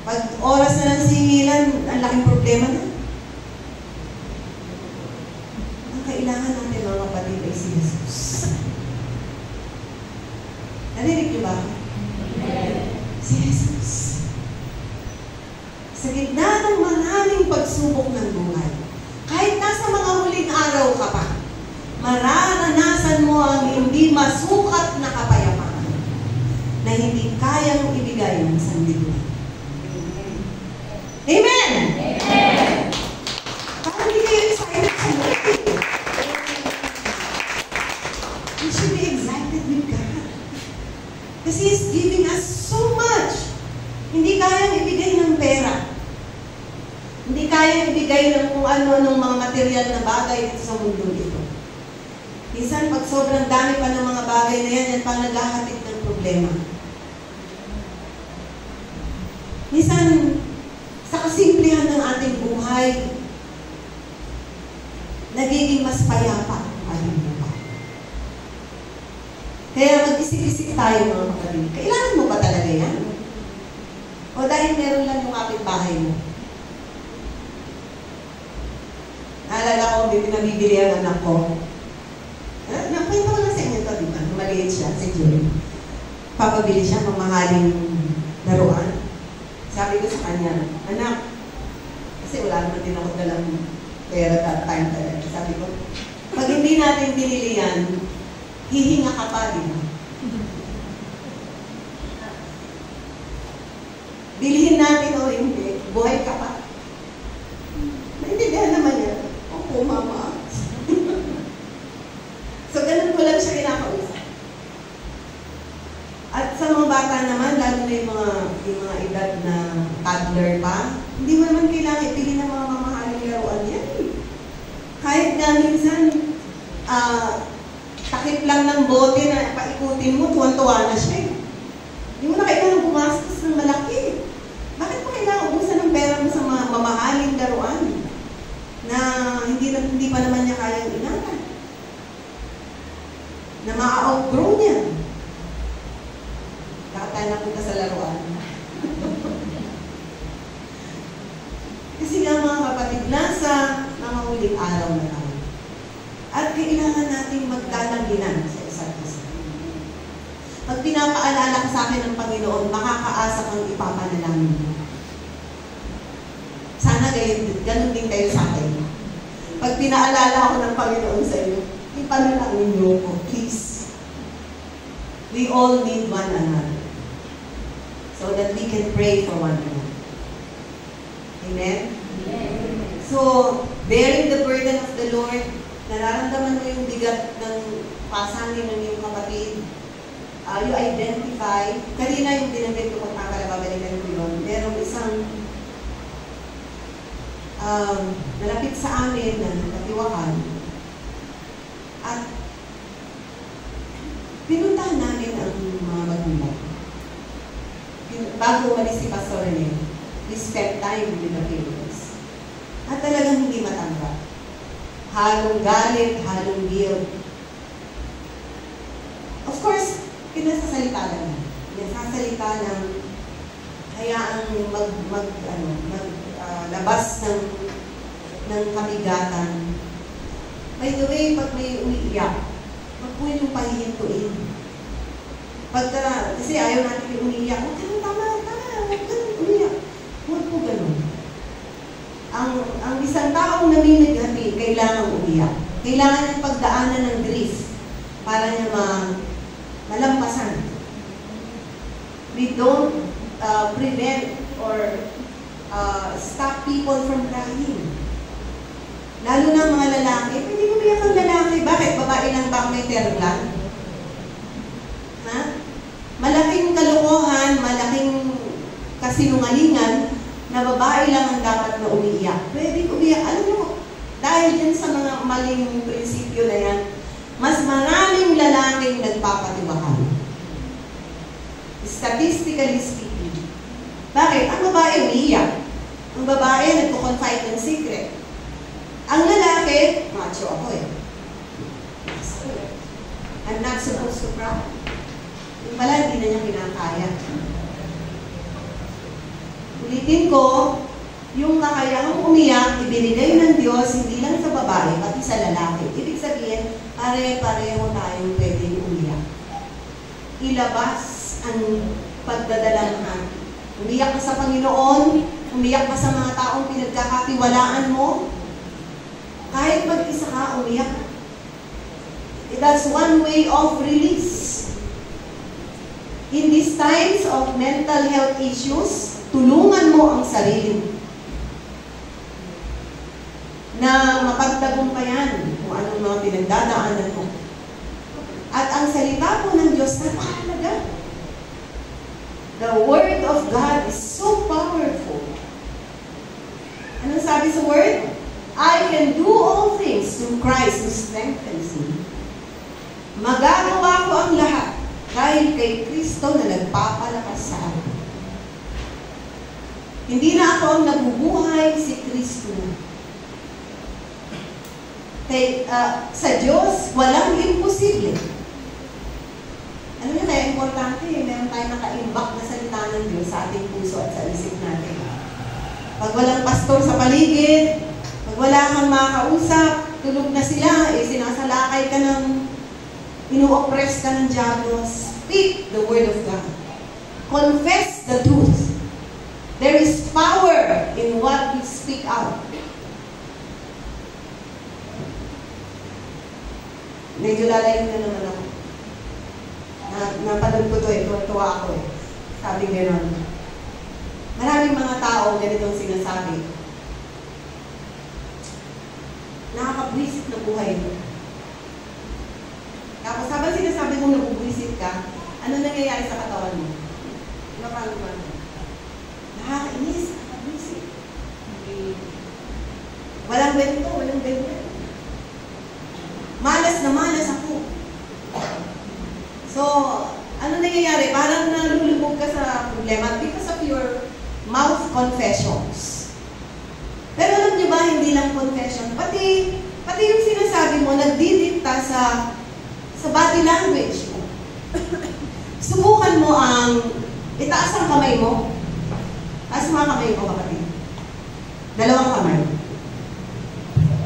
Pag oras na ng singilan, ang laking problema na. Ang kailangan natin mga kapatid ay si Jesus. Narinig niyo ba? Si Jesus. Sa gitna ng maraming pagsubok ng buhay, kahit nasa mga huling araw ka pa, mararanasan mo ang hindi masukat na kapayapaan na hindi kayang ibigay ng sanlibutan. Amen! Amen! Parang hindi kayo excited sa buhay. You should be excited with God. Kasi He's giving us so much. Hindi kayang ibigay ng pera. Hindi kayang ibigay ng kung ano-anong mga material na bagay sa mundo dito. Minsan, pag sobrang dami pa ng mga bagay na yan pa naghahatid ng problema. Minsan, sa kasimplihan ng ating buhay, nagiging mas payapa ang ating buhay. Kaya mag-isip-isip tayo mga kapatid. Kailangan mo ba talaga yan? O dahil meron lang yung kapitbahay mo? Naalala ko, may pinabibili ang anak ko. Nakwento ko lang sa inyo ito, di ba? Maliit siya, si Joy. Papabili siya, mamahaling laruan. Sabi ko sa kanya, anak, kasi wala naman din ako dalang pera that time talaga. Sabi ko, pag hindi natin pinili yan, hihinga ka pa, di ba? Bilhin natin o hindi, buhay ka pa. Naintindihan naman yan. Opo, mama. So, ganun ko lang siya kinakausap. At sa mga bata naman, lalo na yung mga edad na toddler pa, hindi mo naman kailangan ipili ng mga mamahaling laruan yan. Kahit nga minsan, takip lang ng bote na paikutin mo, tuwan-tuwa na siya. Hindi mo na kailangan gumastos ng malaki. Bakit mo kailangan ubusan ng pera mo sa mga mamahaling laruan na hindi pa naman niya kayang ingatan? Na ma-outgrow niya. Nakatayo na punta sa laruan. Kasi nga mga kapatid, nasa mga huling araw na tayo. At kailangan natin magdalaginan sa isa't isa. Pag pinapaalala ka sa akin ng Panginoon, makakaasa kang ipapanalangin mo. Sana ganun din kayo sa akin. Pag pinaalala ako ng Panginoon sa iyo, ipanalangin niyo ko, please. We all need one another. So that we can pray for one another. Amen? So, bearing the burden of the Lord, nararamdaman mo yung bigat ng pasanin ng iyong kapatid. You identify, kanina yung binanggit ko kung babalikan ko yun, merong isang nalapit sa amin na katiwakan at pinuntahan namin ang mga magulang. Bago umalis si Pastor Rene, we spent time with the parents. At talagang hindi matanggap. Halong galit, halong guilt. Of course, pinasasalita lang. Pinasasalita ng hayaang labas ng kabigatan. By the way, pag may umiiyak, wag po yung pahihintuin. Kasi ayaw natin yung umiiyak, huwag ganun, tama, huwag ganun, umiiyak. Huwag po ganun. Ang isang taong namimigati, kailangan umiyak. Kailangan niyang pagdaanan ng grief para niya malampasan. We don't prevent or stop people from crying. Lalo na mga lalaki. Pwede umiyak ang lalaki. Bakit? Babae lang ba may terglan? Ha? Malaking kalokohan, malaking kasinungalingan na babae lang ang dapat na umiiyak. Pwede umiyak. Alam mo, dahil din sa mga maling prinsipyo na yan, mas maraming lalaking nagpapatiwakan. Statistically speaking. Bakit? Ang babae umiiyak. Ang babae nagko-confide ng secret. Ang lalaki, macho ako eh. I'm not supposed to cry. Yung pala, hindi na niya kinakaya. Ulitin ko, yung kakayahang umiyak, ibinigay ng Diyos, hindi lang sa babae, pati sa lalaki. Ibig sabihin, pare-pareho tayong pwedeng umiyak. Ilabas ang pagdadalamhan. Umiyak ka sa Panginoon, umiyak ka sa mga taong pinagkakatiwalaan mo. Kahit mag-isa ka, umiyak. That's one way of release. In these times of mental health issues, tulungan mo ang sarili mo na mapagtagumpayan kung anong mga pinagdadaanan mo. At ang salita po ng Diyos, napakahalaga. The Word of God is so powerful. Anong sabi sa Word? I can do all things through Christ who strengthens me. Magagawa ko ang lahat dahil kay Kristo na nagpapalakas sa akin. Hindi na ako ang nabubuhay, si Kristo na. Sa Diyos, walang imposible. Ano yun kaya importante, meron tayong nakaimbak na salita ng Diyos sa ating puso at sa isip natin. Pag walang pastor sa paligid, pag wala kang makakausap, tulog na sila, sinasalakay ka ng, inu-oppress ka ng diablo, speak the word of God. Confess the truth. There is power in what we speak out. Medyo lalayo na naman ako. Napanood ko ito, tuwa ako eh. Sabi gano'n. Maraming mga tao ganitong sinasabi. Nakakabwisit na buhay mo. Tapos habang sinasabi mong nabubwisit ka, ano nangyayari sa katawan mo? Ano pa naman? Nakakainis, nakakabwisit. Walang ganito, walang ganito. Malas na malas ako. confessions. Pero alam niyo ba, hindi lang confession, pati yung sinasabi mo, nagdidikta sa body language mo. Subukan mo itaas ang kamay mo. Taas mo ang kamay mo, kapatid. Dalawang kamay.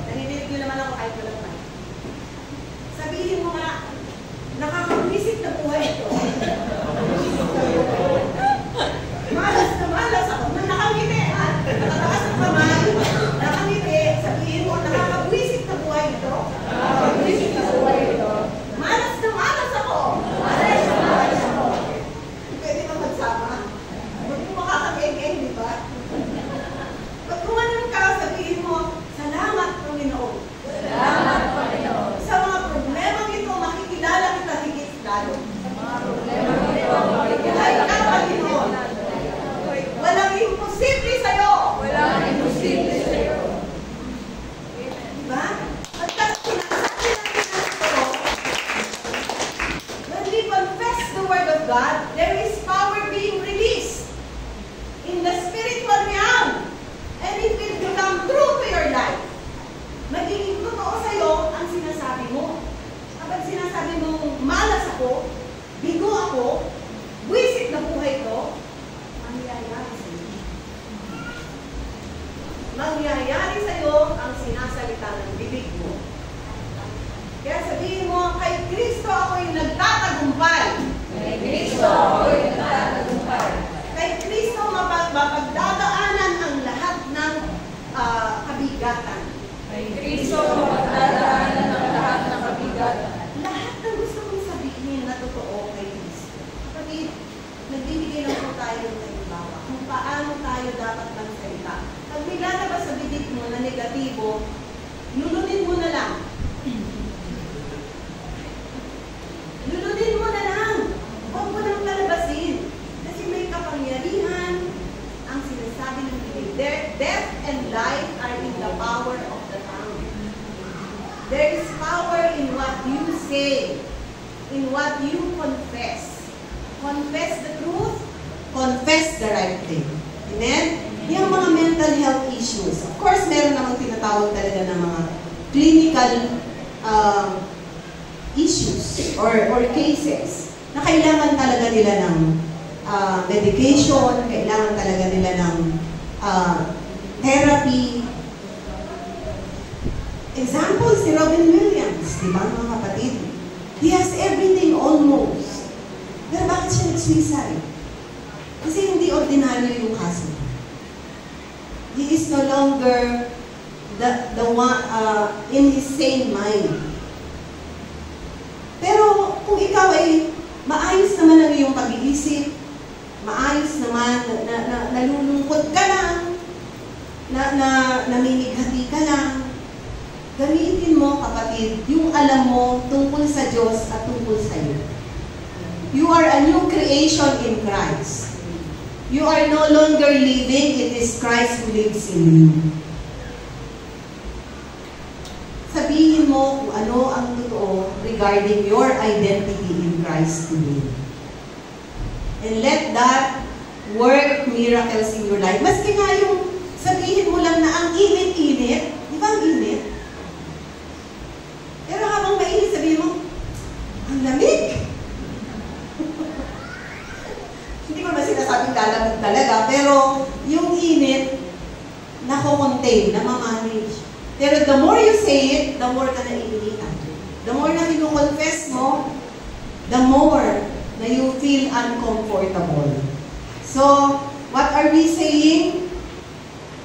Naninig niyo naman ako, ay ko lang. Sabihin mo nga, nakakabisit na buhay ito. Malas na malas ako. Nakangiti, ha? Nakataas ang kamay. Nakangiti. Sabihin mo, nakakabwisit na buhay ito. Nakakabwisit na buhay ito. Malas na malas ako. Malas na malas ako. Pwede ba magsama? Huwag mo makakageng-geng, di ba? Pag kumanan ka, sabihin mo, salamat, Panginoon. Salamat, Panginoon. Sa mga problemang ito, makikilala kita higit lalo. Makikilala ka, Panginoon. Walang imposible sa'yo. Walang imposible sa'yo. Diba? At sinasabi natin ito, when we confess the Word of God, there is power being released in the spiritual realm. And it will become true to your life. Magiging totoo sa'yo ang sinasabi mo. Kapag sinasabi mo, malas ako, bigo ako, buwisit na buhay ko, mangyayari sa'yo. Mangyayari sa'yo ang sinasalita ng bibig mo. Kaya sabihin mo, kay Kristo ako'y nagtatagumpay. Kay Kristo ako'y nagtatagumpay. Kay Kristo mapagdadaanan ang lahat ng kabigatan. Kay Kristo mapagdadaanan ang lahat ng kabigatan. Lahat ng gusto kong sabihin na totoo kay Kristo. Kapatid, nagbibigay lang po tayo ng halimbawa kung paano tayo dapat magsalita. Pag may lalabas sa bibig mo na negatibo, lulunin mo na lang. Lulunin mo na lang. Huwag mo nang lalabasin. Kasi may kapangyarihan ang sinasabi ng bibig. Death and life are in the power of the tongue. There is power in what you say, in what you confess. Confess the truth, confess the right thing. Amen? Yung mga mental health issues. Of course, meron namang tinatawag talaga ng mga clinical issues or cases na kailangan talaga nila ng medication, kailangan talaga nila ng therapy. Example, si Robin Williams, di ba mga kapatid? He has everything almost. Pero bakit siya nag-suicide? Kasi hindi ordinaryo yung kaso. He is no longer the one in his sane mind. Pero kung ikaw ay maayos naman ang iyong pag-iisip, maayos naman, nalulungkot ka lang, namimighati ka lang, gamitin mo, kapatid, yung alam mo tungkol sa Diyos at tungkol sa iyo. You are a new creation in Christ. You are no longer living, it is Christ who lives in you. Sabihin mo kung ano ang totoo regarding your identity in Christ today. And let that work miracles in your life. Maski nga yung sabihin mo lang na ang init-init, di ba ang init? Pero habang mainit, sabihin mo, ang lamig. Hindi ko ba sinasabing lalamig talaga, pero yung init, nako-contain, namamanage. Pero the more you say it, the more ka naiinitan. The more na kinukonfess mo, the more na you feel uncomfortable. So, what are we saying?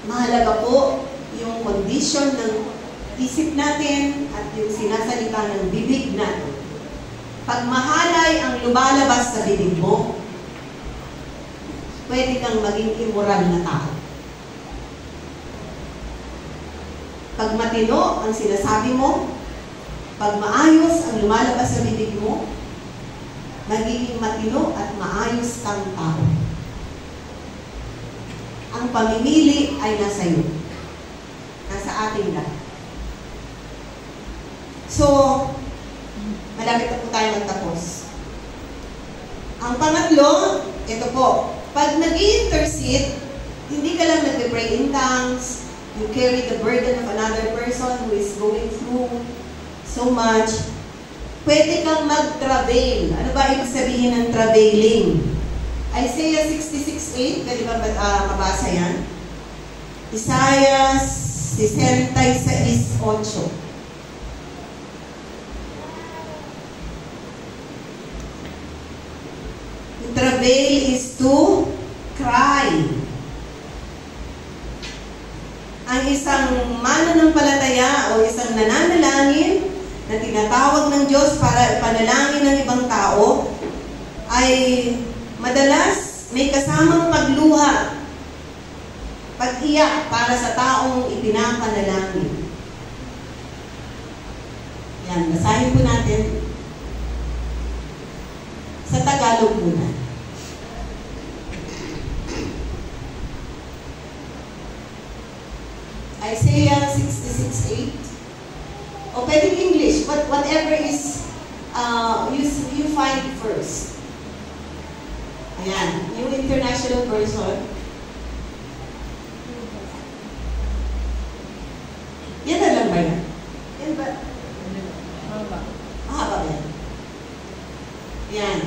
Mahalaga po yung condition ng isip natin at yung sinasalita ng bibig natin. Pag mahalay ang lumalabas sa bibig mo, pwede kang maging immoral na tao. Pag matino ang sinasabi mo, pag maayos ang lumalabas sa bibig mo, magiging matino at maayos kang tao. Ang pamimili ay nasa iyo. Nasa ating lahat. So, malapit na po tayo magtapos. Ang pangatlo, ito po, pag nag-i-intercede, Hindi ka lang nag-pray in tongues, you carry the burden of another person who is going through so much. Pwede kang mag-travail. Ano ba ibig sabihin ng travailing? Isaiah 66:8, pwede ba mabasa yan? Isaiah 66:8. Travail is to cry. Ang isang mananampalataya o isang nananalangin na tinatawag ng Diyos para ipanalangin ng ibang tao ay madalas may kasamang pagluha, pag-iyak para sa taong ipinapanalangin. Yan, basahin po natin sa Tagalog muna. Isaiah 66:8. O pwedeng English, but whatever is you find first. Ayan, yung international version. Yan na lang ba yan? Yan ba? Mahaba ba yan? Yan.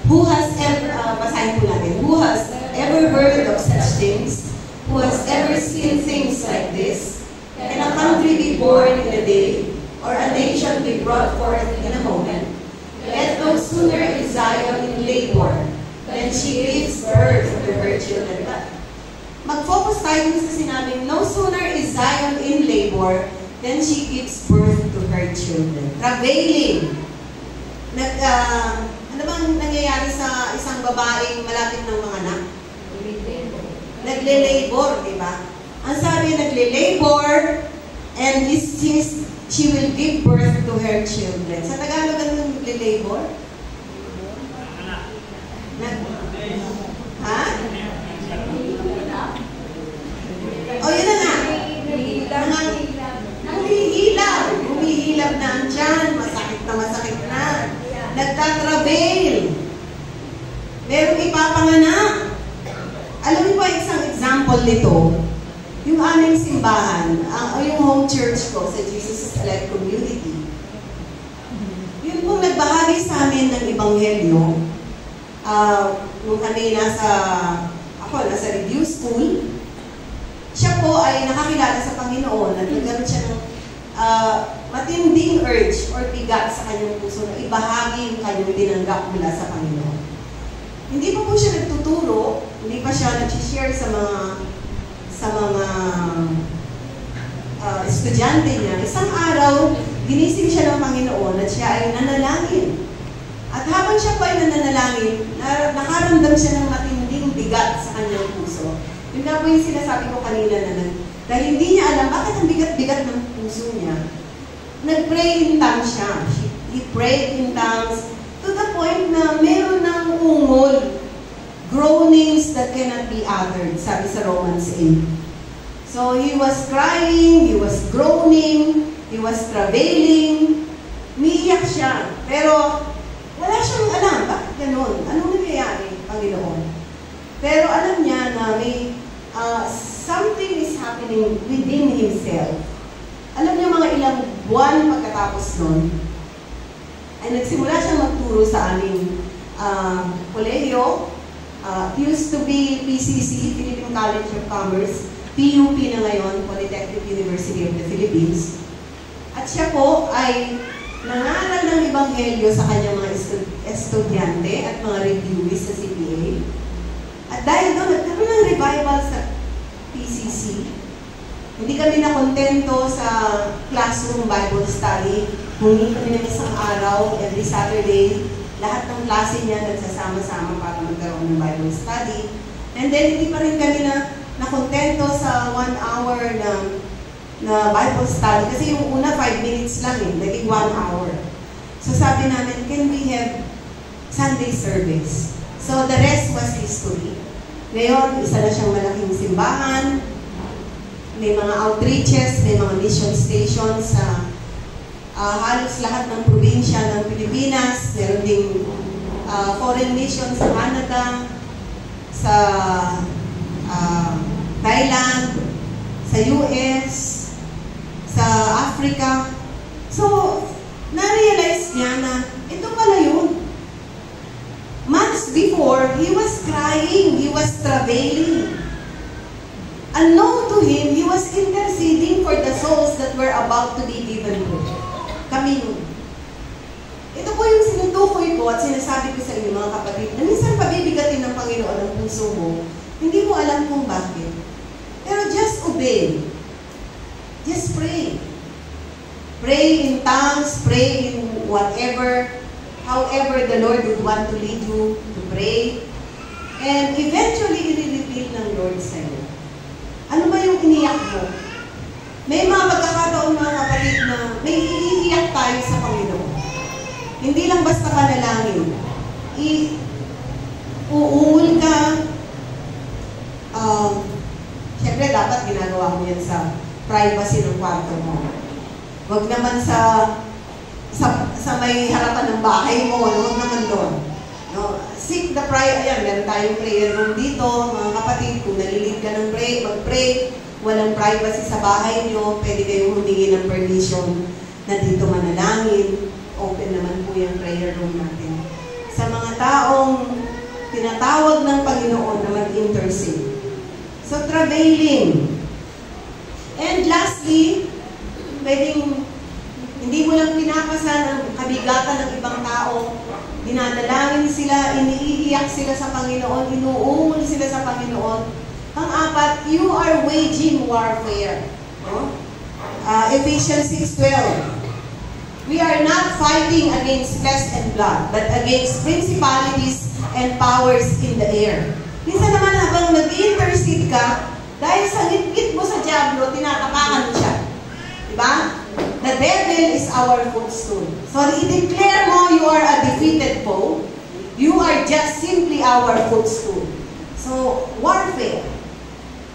Who has ever, basahin po natin, who has ever heard of such things? Who has ever seen things like this? Can a country be born in a day, or a nation be brought forth in a moment? Yet no sooner is Zion in labor than she gives birth to her children. Mag-focus tayo sa sinabing, no sooner is Zion in labor than she gives birth to her children. Travailing. Ano bang nangyayari sa isang babaeng malapit ng mga anak? Nagle-labor, di ba? Ang sabi, nagle-labor, and she will give birth to her children. Sa Tagalog, ano yung nagle-labor? Ha? O, yun na nga. Humihilab na ang tiyan, masakit na. Nagtatrabail. Merong ipapanganak. Alam niyo ba isang example nito? Yung aming simbahan, yung home church ko sa Jesus Elect Community. Yun pong nagbahagi sa amin ng Ebanghelyo. Nung kami nasa review school, siya po ay nakakilala sa Panginoon at nagkaroon siya ng matinding urge or bigat sa kanyang puso na ibahagi yung kanyang tinanggap mula sa Panginoon. Hindi pa po siya nagtuturo, hindi pa siya nag-share sa mga estudyante niya. Isang araw, ginising siya ng Panginoon at siya ay nanalangin. At habang siya pa ay nananalangin, nakaramdam siya ng matinding bigat sa kanyang puso. Yun nga po yung sinasabi ko kanina na dahil hindi niya alam bakit ang bigat-bigat ng puso niya, nag-pray in tongues siya. He prayed in tongues to the point na meron ng ungol, groanings that cannot be uttered, sabi sa Romans 8. So he was crying, he was groaning, he was travailing, umiiyak siya. Pero wala siyang alam, bakit ganun? Anong nangyayari, Panginoon? Pero alam niya na may something is happening within himself. Alam niya mga ilang buwan pagkatapos nun, ay nagsimula siyang magturo sa aming kolehiyo. Used to be PCC, Philippine College of Commerce, PUP na ngayon, Polytechnic University of the Philippines. At siya po ay nangaral ng Ebanghelyo sa kanyang mga estudyante at mga reviewees sa CPA. At dahil doon, nagkaroon ng revival sa PCC. Hindi kami nakontento sa classroom Bible study. Humingi kami ng isang araw, every Saturday, lahat ng klase niya nagsasama-sama para magkaroon ng Bible study. And then, hindi pa rin kami nakontento sa 1 hour na Bible study. Kasi yung una, 5 minutes lang naging 1 hour. So sabi namin, can we have Sunday service? So the rest was history. Ngayon, isa na siyang malaking simbahan. May mga outreaches, may mga mission stations sa halos lahat ng probinsya ng Pilipinas. Meron ding foreign mission sa Canada, sa sa US, sa Africa. So, na-realize niya na ito pala yun. Months before, he was crying, he was travailing. Unknown to him, he was interceding for the souls that were about to be given to him. Kami yun. Ito po yung sinutukoy ko at sinasabi ko sa inyo mga kapatid, na minsan pabibigatin ng Panginoon ang puso mo, hindi mo alam kung bakit. Pero just obey. Just pray. Pray in tongues, pray in whatever, however the Lord would want to lead you to pray. And eventually, i-reveal ng Lord sa iyo. Ano ba yung iniyak mo? May mga pagkakataon mga kapatid na may iiyak tayo sa Panginoon. Hindi lang basta panalangin. Uuul ka. Siyempre, dapat ginagawa mo yan sa privacy ng kwarto mo. Huwag naman sa may harapan ng bahay mo. Huwag naman doon. No? Seek the prayer. Ayan, meron tayong prayer room dito. Mga kapatid, kung nalilid ka ng mag-pray, walang privacy sa bahay nyo, pwede kayong humingi ng permission na dito manalangin. Open naman po yung prayer room natin. Sa mga taong tinatawag ng Panginoon na mag-intercede. So, travailing. And lastly, pwedeng hindi mo lang pinapasan ang kabigatan ng ibang tao. Dinadalangin sila, iniiyak sila sa Panginoon, inuungol sila sa Panginoon. Pang-apat, you are waging warfare. No? Ephesians 6:12. We are not fighting against flesh and blood, but against principalities and powers in the air. Minsan naman habang nag-intercede ka, dahil sa ngit-ngit mo sa diablo, tinatapakan mo siya. Diba? The devil is our footstool. So, i-declare mo you are a defeated foe. You are just simply our footstool. So, warfare.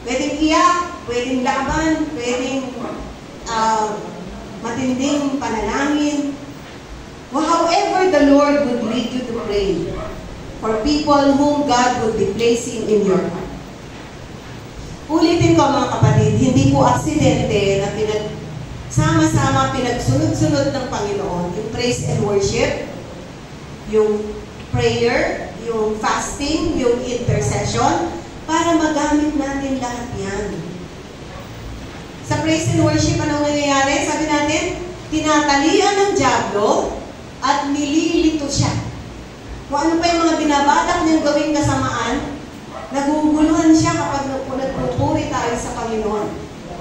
Pwedeng iyak, pwedeng laban, pwedeng matinding panalangin. Well, however the Lord would lead you to pray for people whom God would be placing in your heart. Ulitin ko mga kapatid, hindi po aksidente na sama-sama pinagsunod-sunod ng Panginoon yung praise and worship, yung prayer, yung fasting, yung intercession, para magamit natin lahat yan. Sa praise and worship, anong nangyayari? Sabi natin, tinatalian ng diablo at nililito siya. Kung ano pa yung mga binabalak niyang gawing kasamaan, naguguluhan siya kapag nagpupuri tayo sa Panginoon.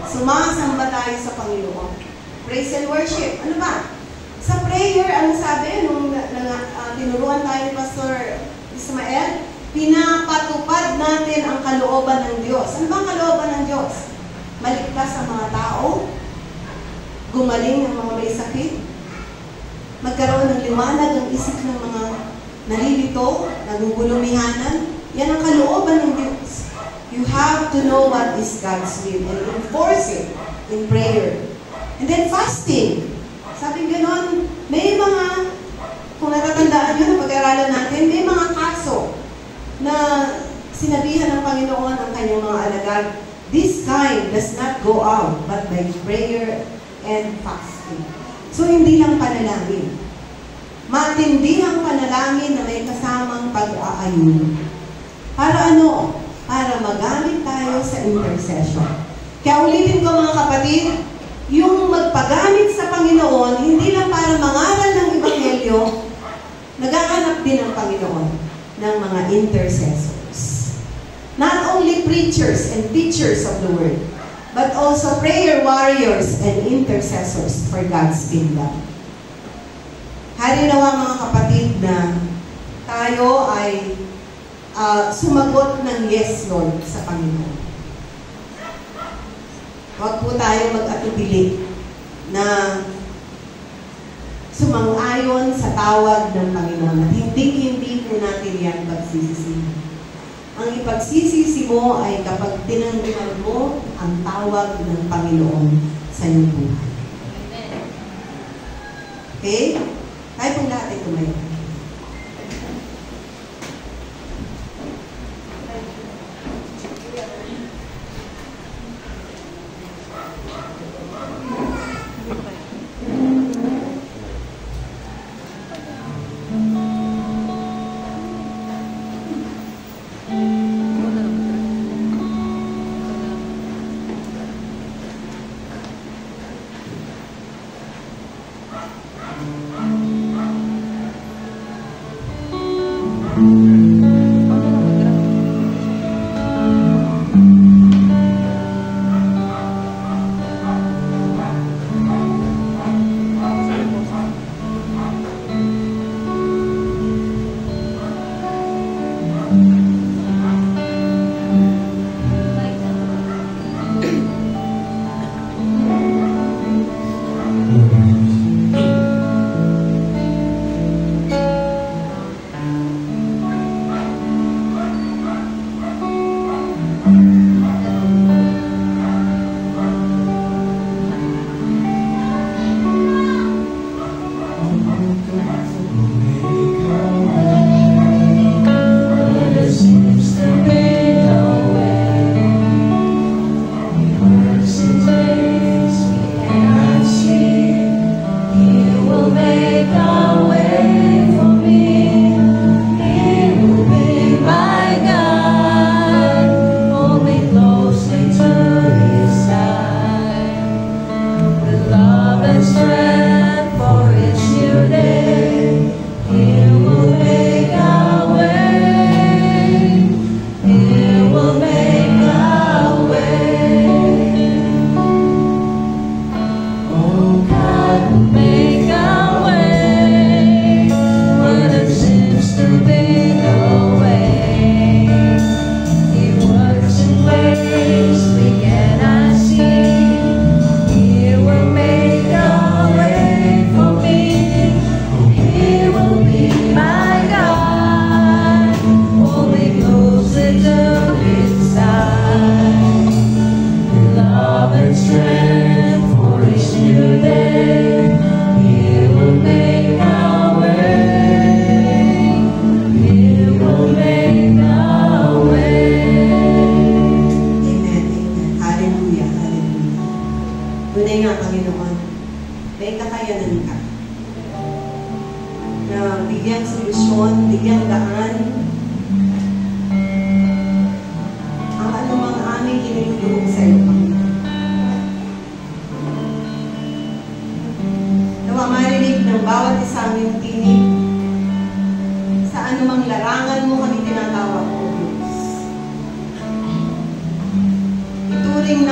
Sumasamba tayo sa Panginoon. Praise and worship. Ano ba? Sa prayer, ano sabi, nung tinuruan tayo ni Pastor Ismael, pinapatupad natin ang kalooban ng Diyos. Ano ba ang kalooban ng Diyos? Maligtas sa mga tao, gumaling ng mga may sakit, magkaroon ng liwanag ang isip ng mga nalilito, nagugulumihanan. Yan ang kalooban ng Diyos. You have to know what is God's will and enforce it in prayer. And then fasting. Sabi ganon, may mga, kung natatandaan nyo na pag-aralan natin, may mga kaso na sinabihan ng Panginoon ang kanyang mga alagad. This kind does not go out but by prayer and fasting. So, hindi lang panalangin. Matindi ang panalangin na may kasamang pag-aayun. Para ano? Para magamit tayo sa intercession. Kaya ulitin ko mga kapatid, yung magpagamit sa Panginoon, hindi lang para mangaral ng Ebanghelyo, naghahanap din ang Panginoon ng mga intercessors. Not only preachers and teachers of the Word, but also prayer warriors and intercessors for God's kingdom. Hari nawa mga kapatid na tayo ay sumagot ng yes, Lord, sa Panginoon. Huwag po tayo mag-atubili na sumang-ayon sa tawag ng Panginoon. At hindi po natin yan pagsisisihan. Ang ipagsisisi mo ay kapag tinanggihan mo ang tawag ng Panginoon sa iyong buhay. Okay? Tayo pong lahat ay tumayo.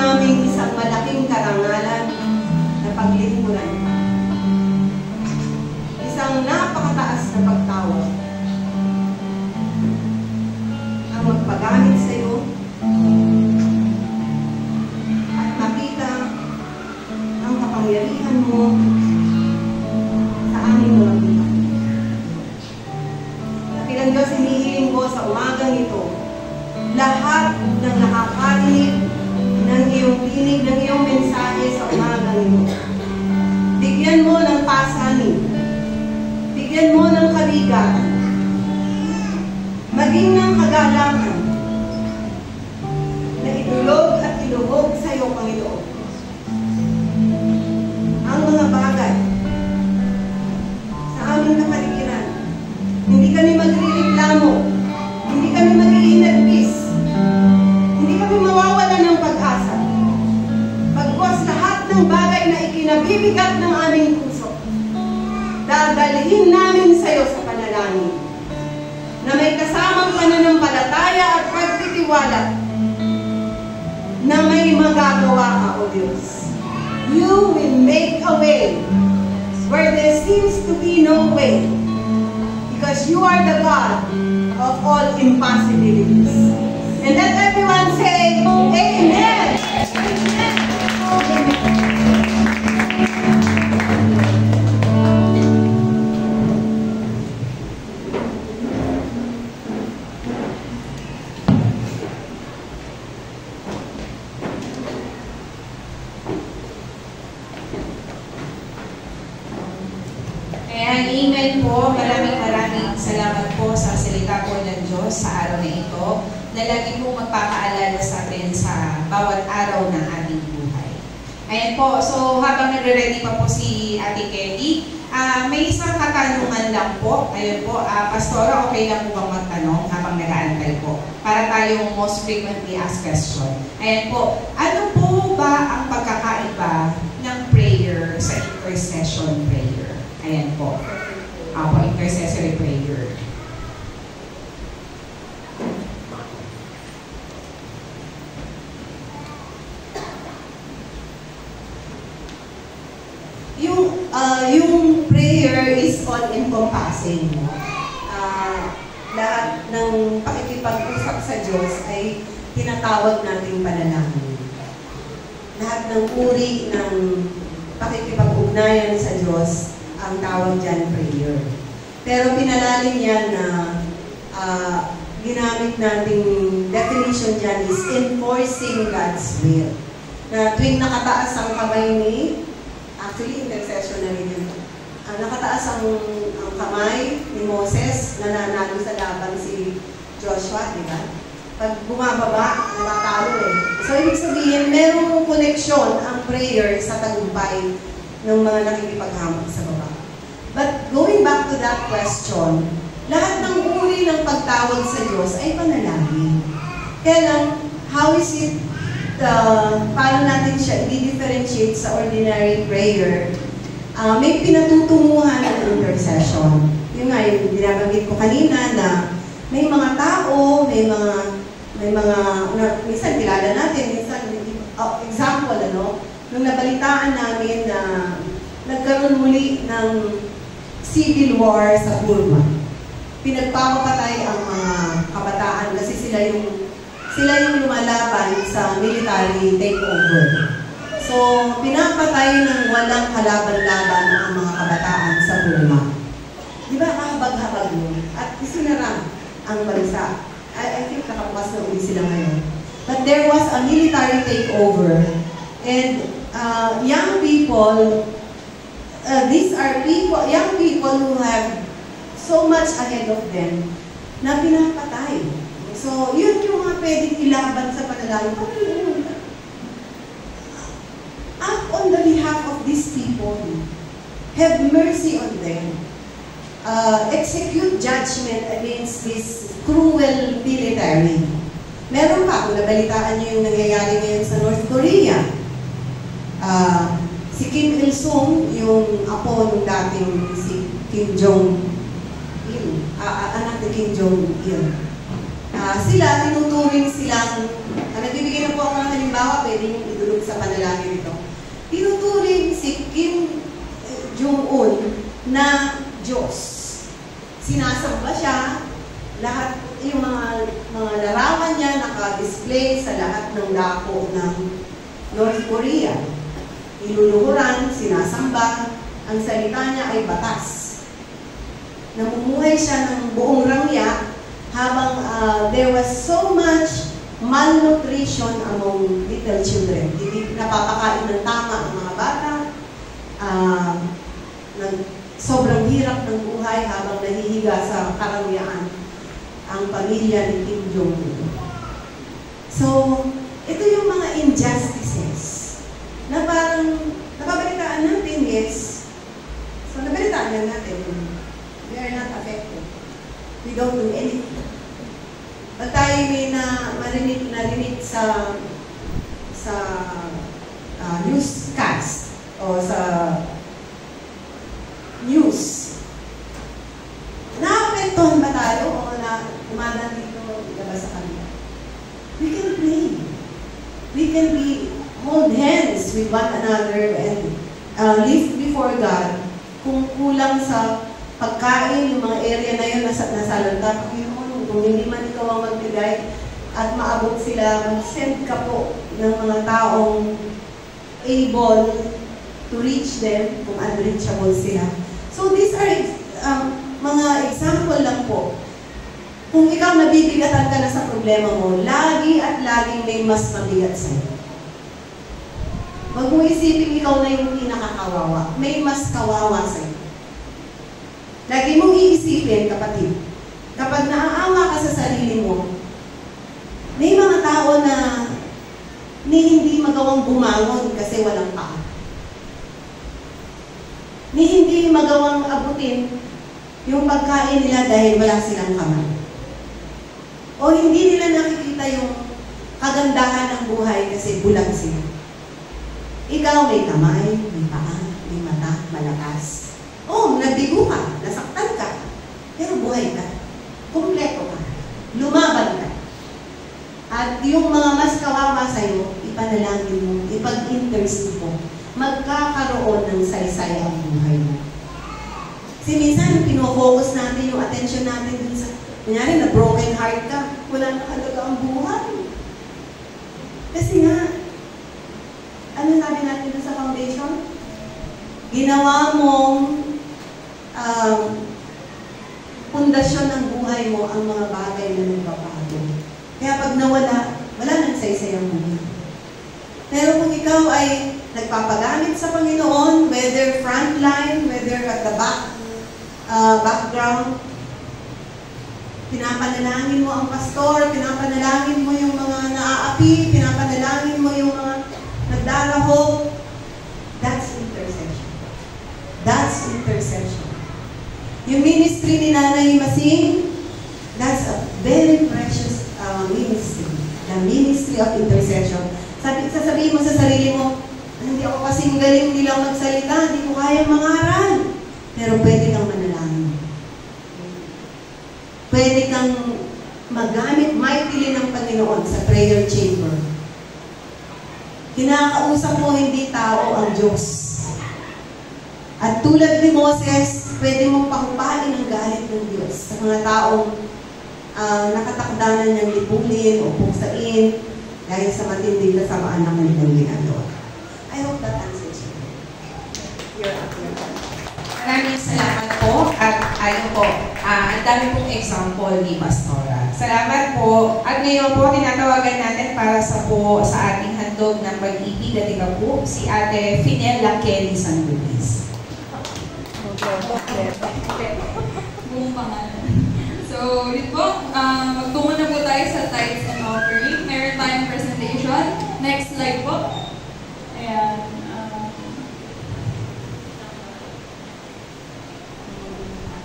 namin isang malaking karangalan na paglingkuran. Isang napakataas na pagtawag. Ang magpagamit sa iyo at makita ang kapangyarihan mo sa aming mga buhay. Dakilang Diyos, hinihiling ko sa umagang ito, lahat ng nakakarinig ng iyong tinig, ng iyong mensahe sa umagang ito. Bigyan mo ng pasanin, bigyan mo ng kabigat, maging ng kagalangan na idulog at iluhog sa iyo, Panginoon, ang mga bagay sa aming kapaligiran. Hindi kami magrereklamo, hindi kami mag-iinagpis, hindi kami mawawala ng pag-asa. Pagkos lahat ng bagay na ikinabibigat ng aming puso, dadalhin namin sa iyo sa panalangin na may kasamang pananampalataya at pagtitiwala na may magagawa ka, O Diyos. You will make a way where there seems to be no way, because you are the God of all impossibilities. And let everyone say, Amen! Amen po. Maraming salamat po sa salita po ng Diyos sa araw na ito na lagi po magpapaalala sa atin sa bawat araw ng ating buhay. Ayan po. So, habang nagre-ready pa po si Ate Kelly, may isang katanungan lang po. Ayun po, Pastora, okay lang po bang magtanong habang nag-aantay po? Para tayong most frequently asked question. Ayan po, ano po ba ang pagkakaiba ng prayer sa intercession prayer? Ayan po. Intercessory prayer. Yung prayer is all-encompassing. Lahat ng pakikipag-usap sa Diyos ay tinatawag nating panalangin. Lahat ng uri ng pakikipag-ugnayan sa Diyos ang tawag dyan prayer. Pero pinalalim yan na ginamit nating definition dyan is enforcing God's will. Na tuwing nakataas ang kamay actually intercession na rin yun. Nakataas ang kamay ni Moses, nananalo sa laban si Joshua, di ba? Pag bumababa, natatalo eh. So, ibig sabihin, merong koneksyon ang prayer sa tagumpay ng mga nakikipaghamon sa baba. But going back to that question, lahat ng uri ng pagtawag sa Diyos ay panalangin. Kaya lang, how is it, paano natin siya i-differentiate sa ordinary prayer? May pinatutunguhan ng intercession. Yung nga, yung binabanggit ko kanina na may mga tao, may mga, minsan kilala natin, minsan, example, nung nabalitaan namin na nagkaroon muli ng civil war sa Burma. Pinagpapatay ang mga kabataan kasi sila yung lumalaban sa military takeover. So, pinapatay ng walang kalaban-laban ang mga kabataan sa Burma. Di ba, kahabag-habag mo? At isinara ang bansa. I think nakabukas na ulit sila ngayon. But there was a military takeover. And young people, these are young people who have so much ahead of them na pinapatay. So, yun yung mga pwedeng ilaban sa panalangin. Act on the behalf of these people. Have mercy on them. Execute judgment against this cruel military. Meron pa, kung nabalitaan niyo yung nangyayari ngayon sa North Korea. Si Kim Il-sung, yung apo ng dating si Kim Jong-il, anak ni Kim Jong-il. Sila, tinuturing silang, nagbibigay na po ako ng halimbawa, pwede yung sa panalangin ito. Tinuturing si Kim Jong-un na Diyos. Sinasamba siya, lahat yung mga larawan niya naka-display sa lahat ng dako ng North Korea. Niluluhuran, sinasamba, ang salita niya ay batas. Namumuhay siya ng buong rangya habang there was so much malnutrition among little children. Hindi napapakain ng tama ang mga bata. Sobrang hirap ng buhay habang nahihiga sa karangyaan ang pamilya ni Kim Jong-un. So, ito yung mga injustices na parang nababalitaan natin, yes. So, nabalitaan lang natin. We are not affected. We don't do anything. Pag tayo may narinig sa newscast o sa news, naapektuhan ba tayo o na umanan dito labas sa kanila? We can pray. We can hold hands with one another and live before God. Kung kulang sa pagkain, yung mga area na yun, nasalanta, Panginoon, kung hindi man ikaw ang magbigay at maabot sila, mag-send ka po ng mga taong able to reach them kung unreachable sila. So these are mga example lang po. Kung ikaw nabibigatan ka na sa problema mo, lagi at laging may mas mabigat sa'yo. Huwag mo isipin ikaw na yung pinakakawawa. May mas kawawa sa'yo. Lagi mong iisipin, kapatid, kapag naaawa ka sa sarili mo, may mga tao na hindi magawang bumangon kasi walang paa. Hindi magawang abutin yung pagkain nila dahil wala silang kamay. O hindi nila nakikita yung kagandahan ng buhay kasi bulag sila. Ikaw may kamay, may paa, may mata, malakas. Nabigo ka, nasaktan ka, pero buhay ka. Kumpleto ka. Lumaban ka. At yung mga mas kawawa sa'yo, ipanalangin mo, ipag-intercede mo, magkakaroon ng saysay ang buhay mo. Kasi minsan, pinofocus natin yung attention natin dun sa, kunyari, na broken heart ka, wala na halaga ang buhay. Kasi nga, ano sabi natin dun sa foundation? Ginawa mong pundasyon ng buhay mo ang mga bagay na nagpapago. Kaya pag nawala, wala nang saysay ang buhay. Pero kung ikaw ay nagpapagamit sa Panginoon, whether frontline, whether at the background, pinapanalangin mo ang pastor, pinapanalangin mo yung mga naaapi, pinapanalangin mo yung mga nagdarahog, that's intercession. That's intercession. Yung ministry ni Nanay Masing, that's a very precious ministry. The ministry of intercession. Sasabihin mo sa sarili mo, hindi ako kasing galing nilang magsalita, hindi ko kayang mangaral. Pero pwede kang manalangin. Pwede kang magamit mightily ng Panginoon sa prayer chamber. Kinakausap mo hindi tao ang Diyos. At tulad ni Moses, pwede mong pakupain ang galit ng Diyos sa mga taong nakatakdanan niyang lipulin o puksain dahil sa matinding kasamaan ng kanilang ginagawa. I hope that answers you. You're up here. Maraming salamat po at ang dami pong example ni Pastora. Salamat po. At ngayon po, tinatawagan natin para sa ating handog ng pag-ibig at ikaw po, si Ate Finella Kelly San Luis. Buong pangalan. So, dito po, magtungo na po tayo sa tithes and offering. Meron tayong presentation. Next slide po. Ayan.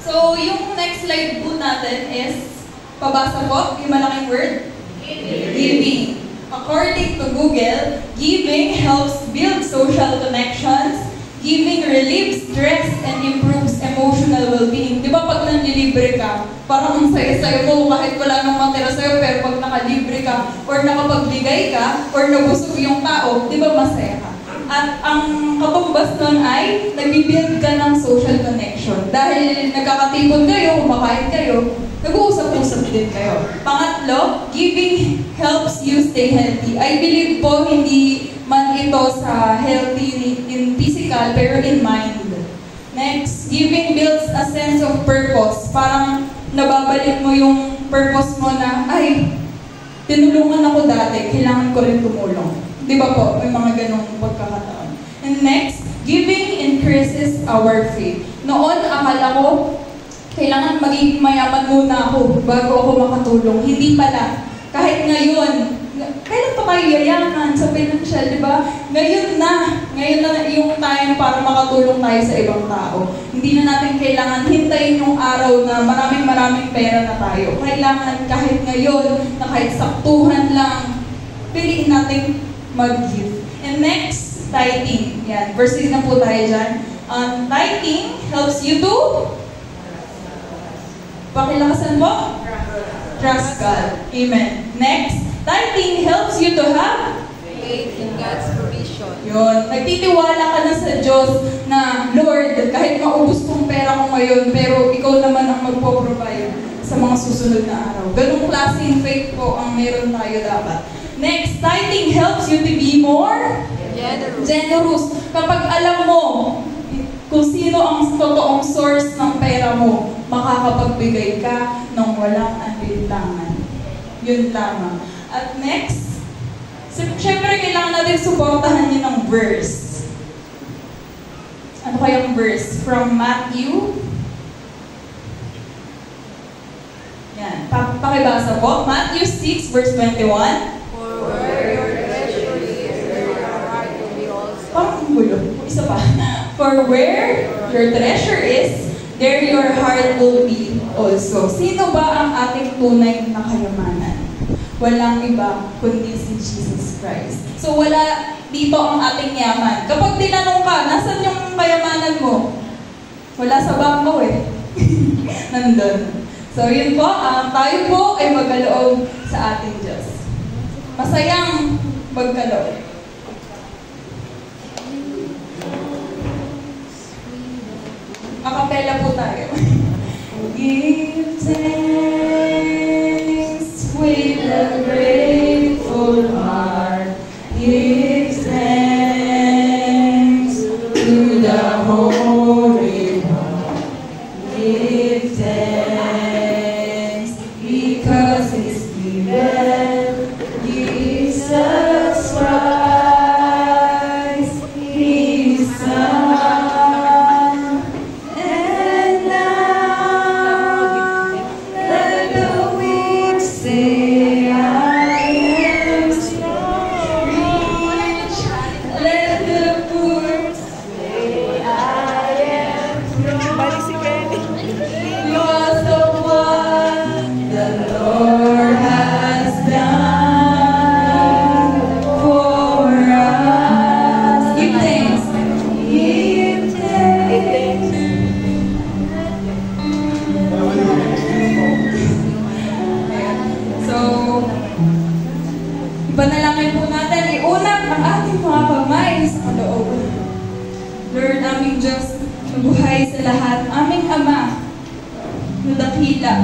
So, yung next slide po natin is, pabasa po, yung malaking word. Giving. According to Google, giving helps build social connections, Giving relieves stress and improves emotional well-being. Di ba pag nanlilibre ka, parang ang saya-saya mo kahit wala nang matira sa'yo, pero pag nakalibre ka, or nakapagbigay ka, or nabusog yung tao, di ba masaya ka? At ang katumbas nun ay nag-build ka ng social connection. Dahil nagkakatipon kayo, kumakain kayo, nag-uusap-usap din kayo. Pangatlo, giving helps you stay healthy. I believe po hindi man ito sa healthy in physical pero in mind. Next, giving builds a sense of purpose. Parang nababalik mo yung purpose mo na, ay, tinulungan ako dati, kailangan ko rin tumulong. Di ba po? May mga ganong pagkakataon. And next, giving increases our faith. Noon, akala ko, kailangan maging mayaman muna ako bago ako makatulong. Hindi pala. Kahit ngayon, kailan pa tayo yayaman sa financial, di ba? Ngayon na yung time para makatulong tayo sa ibang tao. Hindi na natin kailangan hintayin yung araw na maraming pera na tayo. Kailangan kahit ngayon, na kahit saktuhan lang, piliin natin mag-give. And next, tithing. Yan, verse 6 na po tayo dyan. Tithing helps you to pakilakasan mo? Trust God. Amen. Next, tithing helps you to have faith in God's provision. yun. Nagtitiwala ka na sa Diyos na, Lord, kahit maubos kong pera ko ngayon, pero ikaw naman ang magpo-provide sa mga susunod na araw. Ganong klaseng faith po ang meron tayo dapat. Next, tithing helps you to be more generous. Kapag alam mo kung sino ang totoong source ng pera mo, makakapagbigay ka ng walang alinlangan. Yun lamang. At next, syempre kailangan natin suportahan yun ng verse. Ano kayang verse? From Matthew. Yan. Pakibasa po. Matthew 6 verse 21. For where your treasure is, there your heart will be also. Parang gulo. Isa pa. For where your treasure is, there your heart will be also. Sino ba ang ating tunay na kayamanan? Walang iba kundi si Jesus Christ. So wala dito ang ating yaman. Kapag tinanong ka, nasan yung kayamanan mo? Wala sa bangko eh. Nandun. So yun po, tayo po ay magkaloob sa ating Diyos. Masayang magkaloob. Akapela po tayo. Give thanks with a grateful heart. Give thanks to the Holy One. Give thanks because He's given Jesus Christ, His Son. And now let the weak say, I am strong. Let the poor say, I am strong. Because of what the Lord has done for us. Give thanks. Give thanks. So, ipanalangin po natin, iunat ang ating mga kamay sa kalooban. Lord, aming Diyos, na buhay sa lahat, aming Ama, na dakila,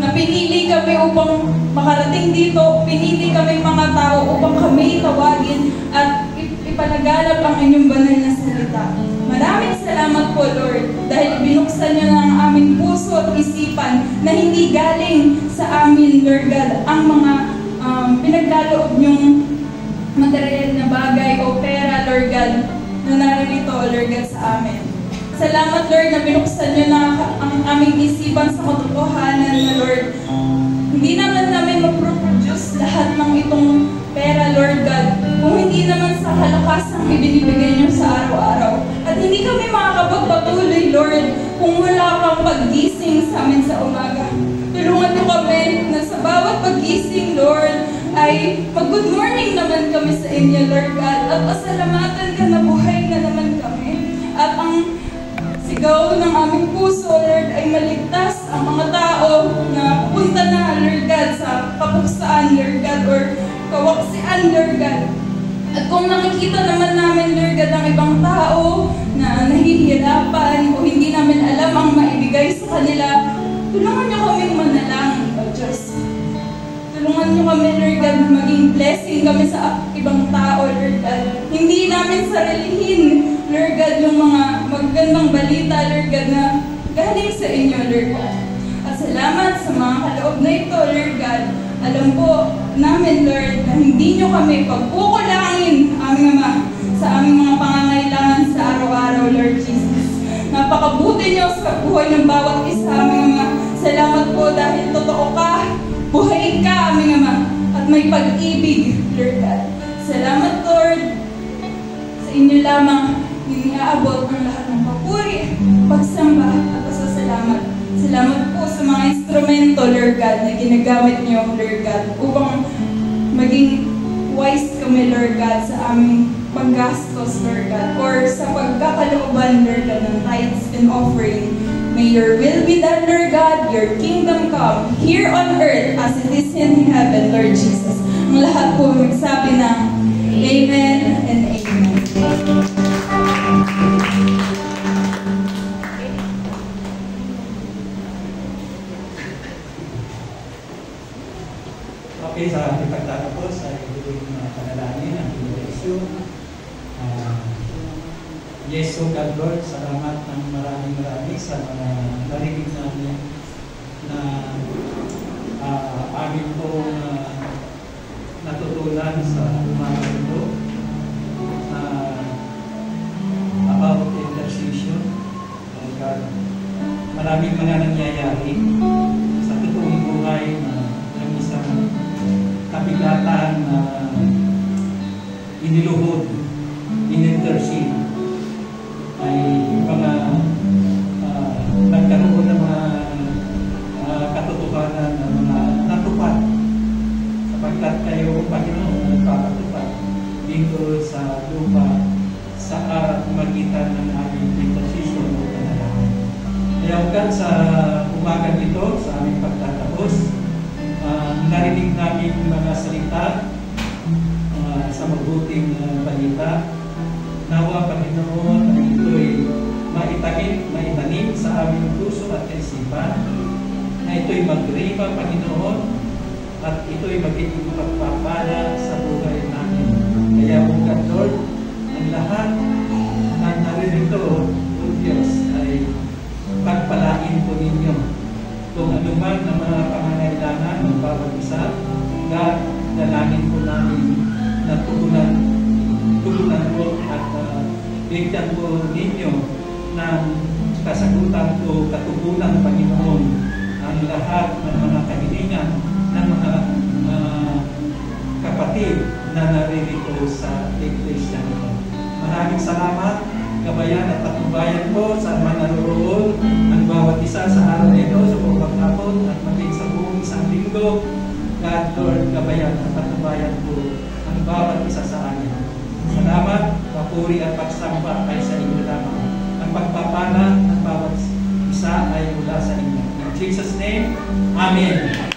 na pinili kami upang makarating dito, pinili kami mga tao upang kami tawagin at ipanagalap ang inyong banal na salita. Maraming salamat po, Lord, dahil binuksan niyo na ang aming puso at isipan na hindi galing sa amin, Lord God, ang mga pinaglaloob niyong material na bagay o pera, Lord God, na naririto, Lord God, sa amin. Salamat, Lord, na binuksan niyo na ang aming isipan sa katotohanan na, Lord, hindi naman namin mag-produce lahat ng itong pera, Lord God, kung hindi naman sa kalakasang ibinibigay niyo sa araw-araw. At hindi kami makakapagpatuloy, Lord, kung wala kang paggising sa amin sa umaga. Tulungan niyo kami na sa bawat paggising, Lord, ay mag-good morning naman kami sa inyo, Lord God, at pasalamatan ka na buhay na naman kami. sigaw ng aming puso, Lord, ay maligtas ang mga tao na pupunta na, Lord God, sa kapuksaan, Lord God, or kawaksian, Lord God. At kung nakikita naman namin, Lord God, ang ibang tao na nahihirapan o hindi namin alam ang maibigay sa kanila, tulungan niyo kaming manalangin, O Diyos. Tulungan niyo kami, Lord God, maging blessing kami sa ibang tao, Lord God. Hindi namin sarilihin, Lord God, yung mga magandang balita, Lord God, na galing sa inyo, Lord God. At salamat sa mga kaloob na ito, Lord God. Alam po namin, Lord, na hindi niyo kami pagkukulangin, aming Ama, sa aming mga pangangailangan sa araw-araw, Lord Jesus. Napakabuti niyo sa buhay ng bawat isa, aming Ama. Salamat po dahil totoo ka, buhay ka, aming Ama, at may pag-ibig, Lord God. Salamat, Lord. Sa inyo lamang iniaabot ang lahat ng papuri, pagsamba, at pasasalamat. Salamat po sa mga instrumento, Lord God, na ginagamit niyo, Lord God, upang maging wise kami, Lord God, sa aming paggastos, Lord God, or sa pagkakalooban, Lord God, ng tithes and offering. May your will be done, Lord God, your kingdom come, here on earth as it is in heaven, Lord Jesus. Ang lahat po magsabi ng Amen and Amen. Okay, sa ating pagtatapos ay huling panalangin ang benediksyon. Yes, so God Lord, salamat ng maraming sa mga narinig namin na amin pong natutunan sa umaga ito about intercession. God, maraming mga nangyayari sa totoong buhay na ng isang kabigatan na iniluhod, in-intercede, ay mga nagkaroon ng mga katotohanan na mga natupad sapagkat kayo, Panginoon, nagpapatupad dito sa lupa sa magitan ng aming intercession o panalangin. Kaya sa umaga ito, sa aming pagtatapos, narinig namin mga salita sa mabuting balita. Nawa, Panginoon, ay ito'y maitanim sa aming puso at kaisipan, na ito'y magriba, Panginoon, at ito'y magiging pagpapala sa buhay namin. Kaya, O God, Lord, ang lahat na naririto, O Diyos, ay pagpalain po ninyo. Kung anuman na mga pangangailangan ng bawat isa, God, dalangin po namin na tugunan po at bigyan po ninyo ng kasagutan po, katugunan, Panginoon, ang lahat ng mga kahilingan ng mga kapatid na naririto sa iglesia nito. Maraming salamat, gabayan at patnubayan po sa mga naroon ng bawat isa sa araw na ito, sa buong hapon at maging sa buong isang linggo. God, Lord, gabayan at patnubayan po ang bawat isa sa amin. Salamat, papuri at pagsamba ay sa inyo lamang. Ang pagpapala ng bawat isa ay mula sa inyo. In Jesus' name, Amen.